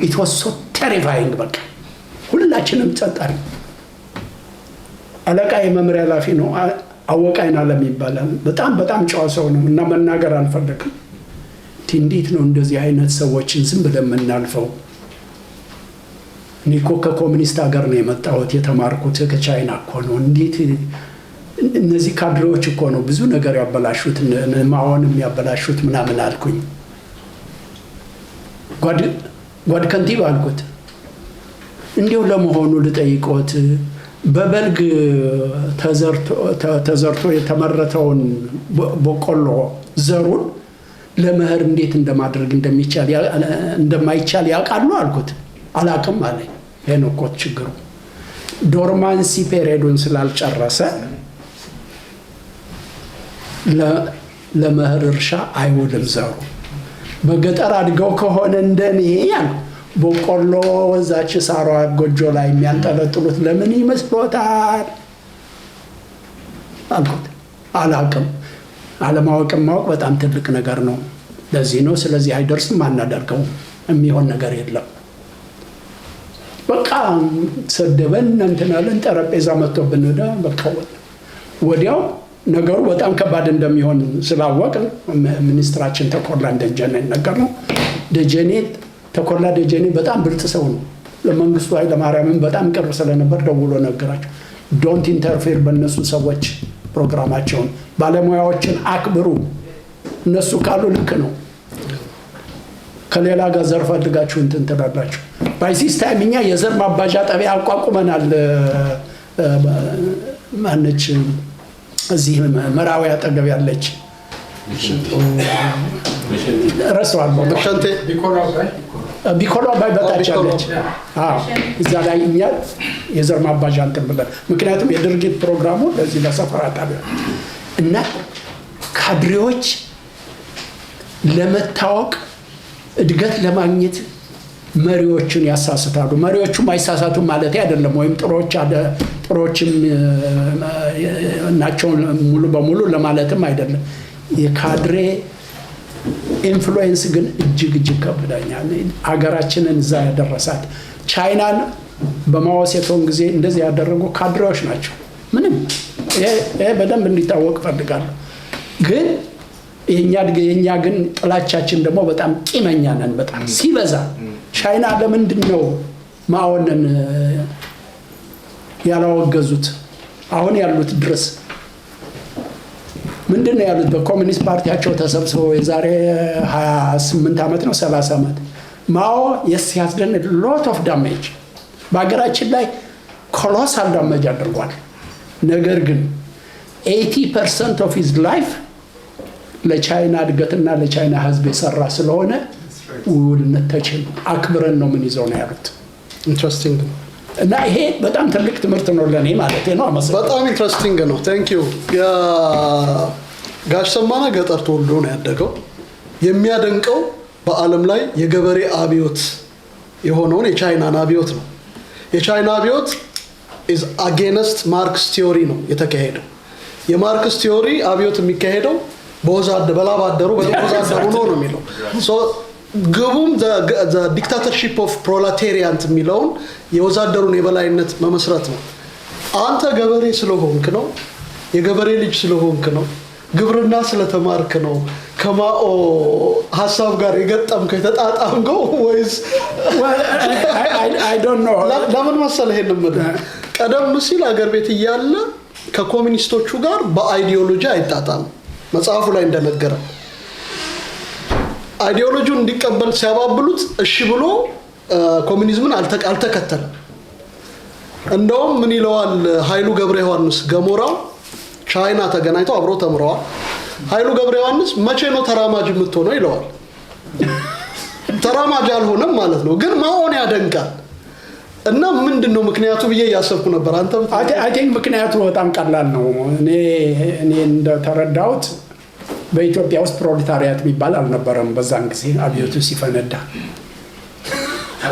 it was so terrifying። በቃ ሁላችንም ጸጣን። አለቃ የመምሪያ ኃላፊ ነው፣ አወቃይና ለሚባል በጣም በጣም ጨዋ ሰው ነው እና መናገር አልፈለግም። እንዴት ነው እንደዚህ አይነት ሰዎችን ዝም ብለን የምናልፈው? እኔ እኮ ከኮሚኒስት ሀገር ነው የመጣሁት፣ የተማርኩት ከቻይና እኮ ነው። እንዴት እነዚህ ካድሬዎች እኮ ነው ብዙ ነገር ያበላሹት፣ ማሆንም ያበላሹት ምናምን አልኩኝ። ጓድ ከንቲባ አልኩት፣ እንዲሁ ለመሆኑ ልጠይቆት በበልግ ተዘርቶ የተመረተውን በቆሎ ዘሩን ለመኸር እንዴት እንደማድረግ እንደማይቻል ያውቃሉ አልኩት። አላውቅም አለኝ። ይሄ ነው እኮ ችግሩ። ዶርማንሲ ፔሪዮዱን ስላልጨረሰ ለመኸር እርሻ አይውልም ዘሩ። በገጠር አድገው ከሆነ እንደኔ ያልኩ በቆሎ ወዛች ሳሯ ጎጆ ላይ የሚያንጠለጥሉት ለምን ይመስሎታል አልኩት። አላውቅም። አለማወቅም ማወቅ በጣም ትልቅ ነገር ነው። ለዚህ ነው ስለዚህ አይደርስም አናደርገውም የሚሆን ነገር የለም። በቃ ሰደበን እንትናለን ጠረጴዛ መጥቶብን በቃ ወዲያው ነገሩ በጣም ከባድ እንደሚሆን ስላወቅ ሚኒስትራችን ተኮላ ደጀኔ ነገር ነው። ተኮላ ደጀኔ በጣም ብልጥ ሰው ነው። ለመንግስቱ ኃይለማርያምን በጣም ቅርብ ስለነበር ደውሎ ነገራቸው። ዶንት ኢንተርፌር በእነሱ ሰዎች ፕሮግራማቸውን፣ ባለሙያዎችን አክብሩ። እነሱ ካሉ ልክ ነው። ከሌላ ጋር ዘር ፈልጋችሁ እንትን ትላላችሁ። ባይሲስ ታይም እኛ የዘር ማባዣ ጣቢያ አቋቁመናል። ማነች እዚህ መራዊ አጠገብ ያለች ረስተዋለሁ። ቢኮሎ ባይ በታች ያለች እዛ ላይ እኛ የዘር ማባዣ እንትን ብለን ምክንያቱም የድርጊት ፕሮግራሙ ለዚህ ለሰፈራ ጣቢያ እና ካድሬዎች ለመታወቅ እድገት ለማግኘት መሪዎችን ያሳስታሉ። መሪዎቹም አይሳሳቱም ማለት አይደለም፣ ወይም ጥሮችም ናቸው ሙሉ በሙሉ ለማለትም አይደለም። የካድሬ ኢንፍሉዌንስ ግን እጅግ ከፍተኛ ሀገራችንን እዛ ያደረሳት። ቻይናን በማኦ ሴቱንግ ጊዜ እንደዚህ ያደረጉ ካድሬዎች ናቸው። ምንም ይሄ በደንብ እንዲታወቅ ፈልጋለሁ። ግን የኛ ግን ጥላቻችን ደግሞ በጣም ቂመኛ ነን፣ በጣም ሲበዛ። ቻይና ለምንድን ነው ማኦንን ያላወገዙት? አሁን ያሉት ድረስ ምንድን ነው ያሉት? በኮሚኒስት ፓርቲያቸው ተሰብስበው የዛሬ 28 ዓመት ነው 30 ዓመት ማኦ ያስደን ሎት ኦፍ ዳሜጅ በሀገራችን ላይ ኮሎሳል ዳሜጅ አድርጓል። ነገር ግን 80% ኦፍ ሂዝ ላይፍ ለቻይና እድገትና ለቻይና ህዝብ የሰራ ስለሆነ ውልነት ተችል አክብረን ነው ምን ይዘው ነው ያሉት። ኢንትረስቲንግ ነው እና ይሄ በጣም ትልቅ ትምህርት ነው ለኔ ማለት ነው። በጣም ኢንትረስቲንግ ነው። ታንክ ዩ። ጋሽ ሰማና ገጠር ተወልዶ ነው ያደገው። የሚያደንቀው በዓለም ላይ የገበሬ አብዮት የሆነውን የቻይናን አብዮት ነው። የቻይና አብዮት is against ማርክስ ቲዮሪ ነው የተካሄደው። የማርክስ ቲዮሪ አብዮት የሚካሄደው በላብ አደሩ ነው የሚለው። ግቡም ዲክታተርሺፕ ኦፍ ፕሮሌታሪያት የሚለውን የወዛደሩን የበላይነት መመስረት ነው። አንተ ገበሬ ስለሆንክ ነው፣ የገበሬ ልጅ ስለሆንክ ነው፣ ግብርና ስለተማርክ ነው ከማኦ ሀሳብ ጋር የገጠምከው የተጣጣምከው ወይስ? አይ ዶንት ኖ። ለምን መሰለህ ይሄን ቀደም ሲል አገር ቤት እያለ ከኮሚኒስቶቹ ጋር በአይዲዮሎጂ አይጣጣም። መጽሐፉ ላይ እንደነገረ አይዲዮሎጂውን እንዲቀበል ሲያባብሉት እሺ ብሎ ኮሚኒዝምን አልተከተለም። እንደውም ምን ይለዋል ኃይሉ ገብረ ዮሐንስ ገሞራው ቻይና ተገናኝተው አብረው ተምረዋል። ኃይሉ ገብረ ዮሐንስ መቼ ነው ተራማጅ የምትሆነው ይለዋል። ተራማጅ አልሆነም ማለት ነው፣ ግን ማኦን ያደንቃል። እና ምንድነው ምክንያቱ ብዬ ያሰብኩ ነበር። አንተ አይ ቲንክ ምክንያቱ በጣም ቀላል ነው። እኔ እንደተረዳሁት በኢትዮጵያ ውስጥ ፕሮሌታሪያት የሚባል አልነበረም በዛን ጊዜ አብዮቱ ሲፈነዳ።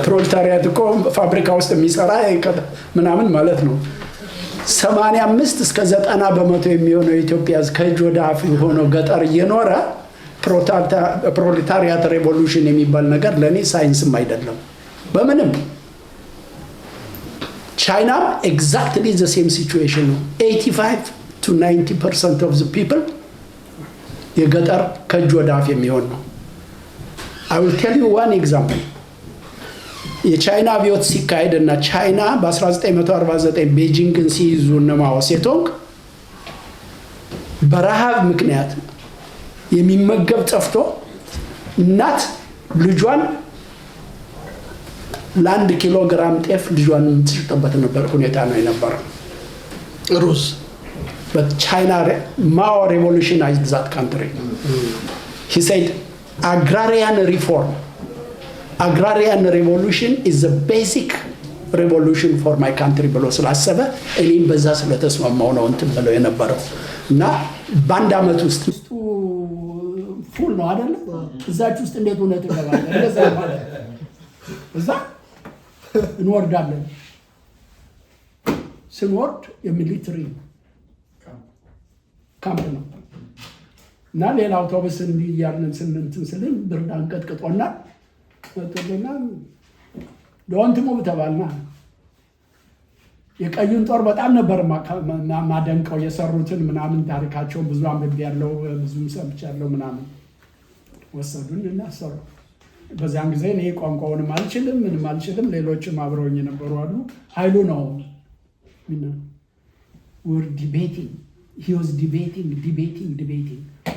ፕሮሌታሪያት እኮ ፋብሪካ ውስጥ የሚሰራ ምናምን ማለት ነው። 85 እስከ 90% የሚሆነው ኢትዮጵያ ከእጅ ወደ አፍ የሆነው ገጠር እየኖረ ፕሮሌታሪያት ሬቮሉሽን የሚባል ነገር ለእኔ ሳይንስም አይደለም በምንም። ቻይና ኤግዛክትሊ ዘ ሴም ሲቹዌሽን ነው። 85 to 90% of the people የገጠር ከእጅ ወደ አፍ የሚሆን ነው። I will tell you one example. የቻይና አብዮት ሲካሄድ እና ቻይና በ1949 ቤጂንግን ሲይዙ እነ ማኦ ሴቱንግ በረሃብ ምክንያት የሚመገብ ጠፍቶ እናት ልጇን ለ1 ኪሎ ግራም ጤፍ ልጇን የምትሸጥበት ነበር ሁኔታ ነው የነበረው። ሩዝ But China, Mao revolutionized that country. He said, agrarian reform. Agrarian revolution is the basic revolution for my country ብሎ ስላሰበ እኔም በዛ ስለተስማማው ነው እንትን ብለው የነበረው እና በአንድ ዓመት ውስጥ ፉል ነው አይደል? እዛችሁ ውስጥ እንዴት እውነት ይገባል? እንደዛ ማለት እዛ እንወርዳለን። ስንወርድ የሚሊተሪ ካምፕ ነው እና ሌላ አውቶቡስ እንዲህ እያልን ስንትን ስልን ብርድ አንቀጥቅጦና መጥቶልና ዶንት ሙቭ ተባልና የቀዩን ጦር በጣም ነበር ማደንቀው የሰሩትን ምናምን ታሪካቸውን ብዙ አንብቤያለሁ ብዙም ሰምቻለሁ ምናምን ወሰዱን እና ሰሩ። በዛን ጊዜ እኔ ቋንቋውንም አልችልም ምንም አልችልም። ሌሎችም አብረውኝ ነበሩ አሉ። ኃይሉ ነው ወር ዲቤቲንግ he was debating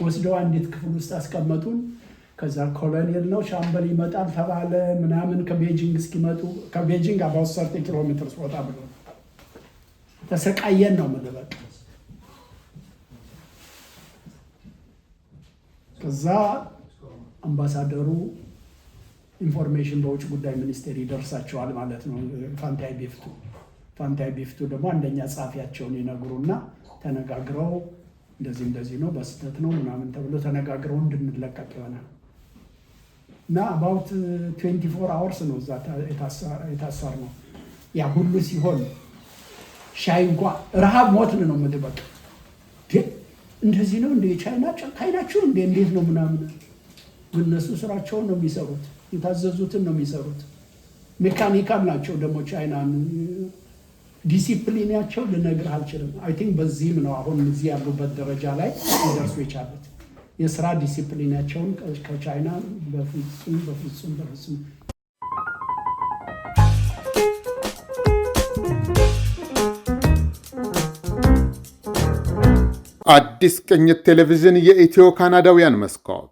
ወስደው አንዲት ክፍል ውስጥ አስቀመጡን። ከዛ ኮሎኔል ነው ሻምበል ይመጣል ተባለ ምናምን ከቤጂንግ እስኪመጡ ከቤጂንግ about 30 ኪሎ ሜትር ወጣ ብሎ ተሰቃየን ነው ማለት። ከዛ አምባሳደሩ ኢንፎርሜሽን በውጭ ጉዳይ ሚኒስቴር ይደርሳቸዋል ማለት ነው። ፋንታይ ቢፍቱ ደግሞ አንደኛ ጻፊያቸውን ይነግሩና ተነጋግረው እንደዚህ ነው በስተት ነው ምናምን ተብሎ ተነጋግረው እንድንለቀቅ ይሆናል እና about 24 hours ነው እዛ የታሰር ነው። ያ ሁሉ ሲሆን ሻይ እንኳን ረሃብ ሞትን ነው የምትበቅ እንደዚህ ነው እንደ ቻይና ቻይናችሁ እንዴት ነው ምናምን እነሱ ስራቸውን ነው የሚሰሩት የታዘዙትን ነው የሚሰሩት። ሜካኒካል ናቸው ደግሞ ቻይናን ዲሲፕሊናቸው ልነግርህ አልችልም። አይ ቲንክ በዚህም ነው አሁን እዚህ ያሉበት ደረጃ ላይ ሊደርሱ የቻሉት። የስራ ዲሲፕሊናቸውን ከቻይና በፍጹም አዲስ ቅኝት ቴሌቪዥን የኢትዮ ካናዳውያን መስኮት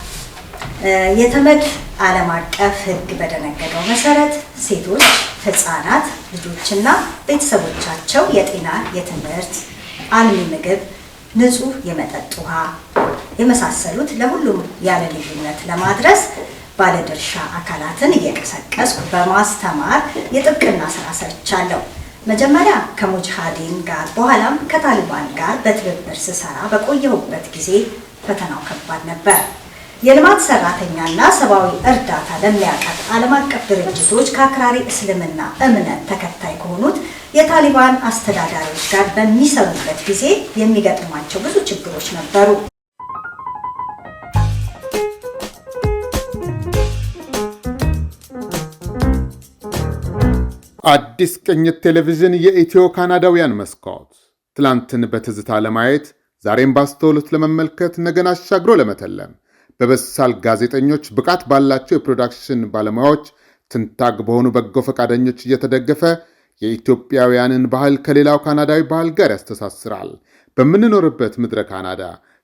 የተመድ ዓለም አቀፍ ሕግ በደነገገው መሰረት ሴቶች፣ ህፃናት፣ ልጆችና ቤተሰቦቻቸው የጤና፣ የትምህርት፣ አልሚ ምግብ፣ ንጹህ የመጠጥ ውሃ የመሳሰሉት ለሁሉም ያለ ልዩነት ለማድረስ ባለድርሻ አካላትን እየቀሰቀስኩ በማስተማር የጥብቅና ስራ ሰርቻለሁ። መጀመሪያ ከሙጃሂዲን ጋር በኋላም ከታሊባን ጋር በትብብር ስሰራ በቆየሁበት ጊዜ ፈተናው ከባድ ነበር። የልማት ሰራተኛና ሰብአዊ እርዳታ ለሚያቀርብ ዓለም አቀፍ ድርጅቶች ከአክራሪ እስልምና እምነት ተከታይ ከሆኑት የታሊባን አስተዳዳሪዎች ጋር በሚሰሩበት ጊዜ የሚገጥሟቸው ብዙ ችግሮች ነበሩ። አዲስ ቅኝት ቴሌቪዥን የኢትዮ ካናዳውያን መስኮት ትላንትን በትዝታ ለማየት ዛሬም ባስተውሎት ለመመልከት ነገን አሻግሮ ለመተለም በበሳል ጋዜጠኞች ብቃት ባላቸው የፕሮዳክሽን ባለሙያዎች ትንታግ በሆኑ በጎ ፈቃደኞች እየተደገፈ የኢትዮጵያውያንን ባህል ከሌላው ካናዳዊ ባህል ጋር ያስተሳስራል። በምንኖርበት ምድረ ካናዳ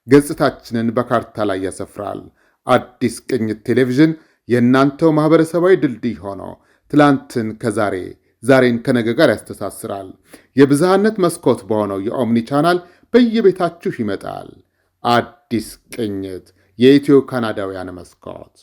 ገጽታችንን በካርታ ላይ ያሰፍራል። አዲስ ቅኝት ቴሌቪዥን የእናንተው ማህበረሰባዊ ድልድይ ሆኖ ትላንትን ከዛሬ ዛሬን ከነገ ጋር ያስተሳስራል። የብዝሃነት መስኮት በሆነው የኦምኒ ቻናል በየቤታችሁ ይመጣል። አዲስ ቅኝት የኢትዮ ካናዳውያን መስኮት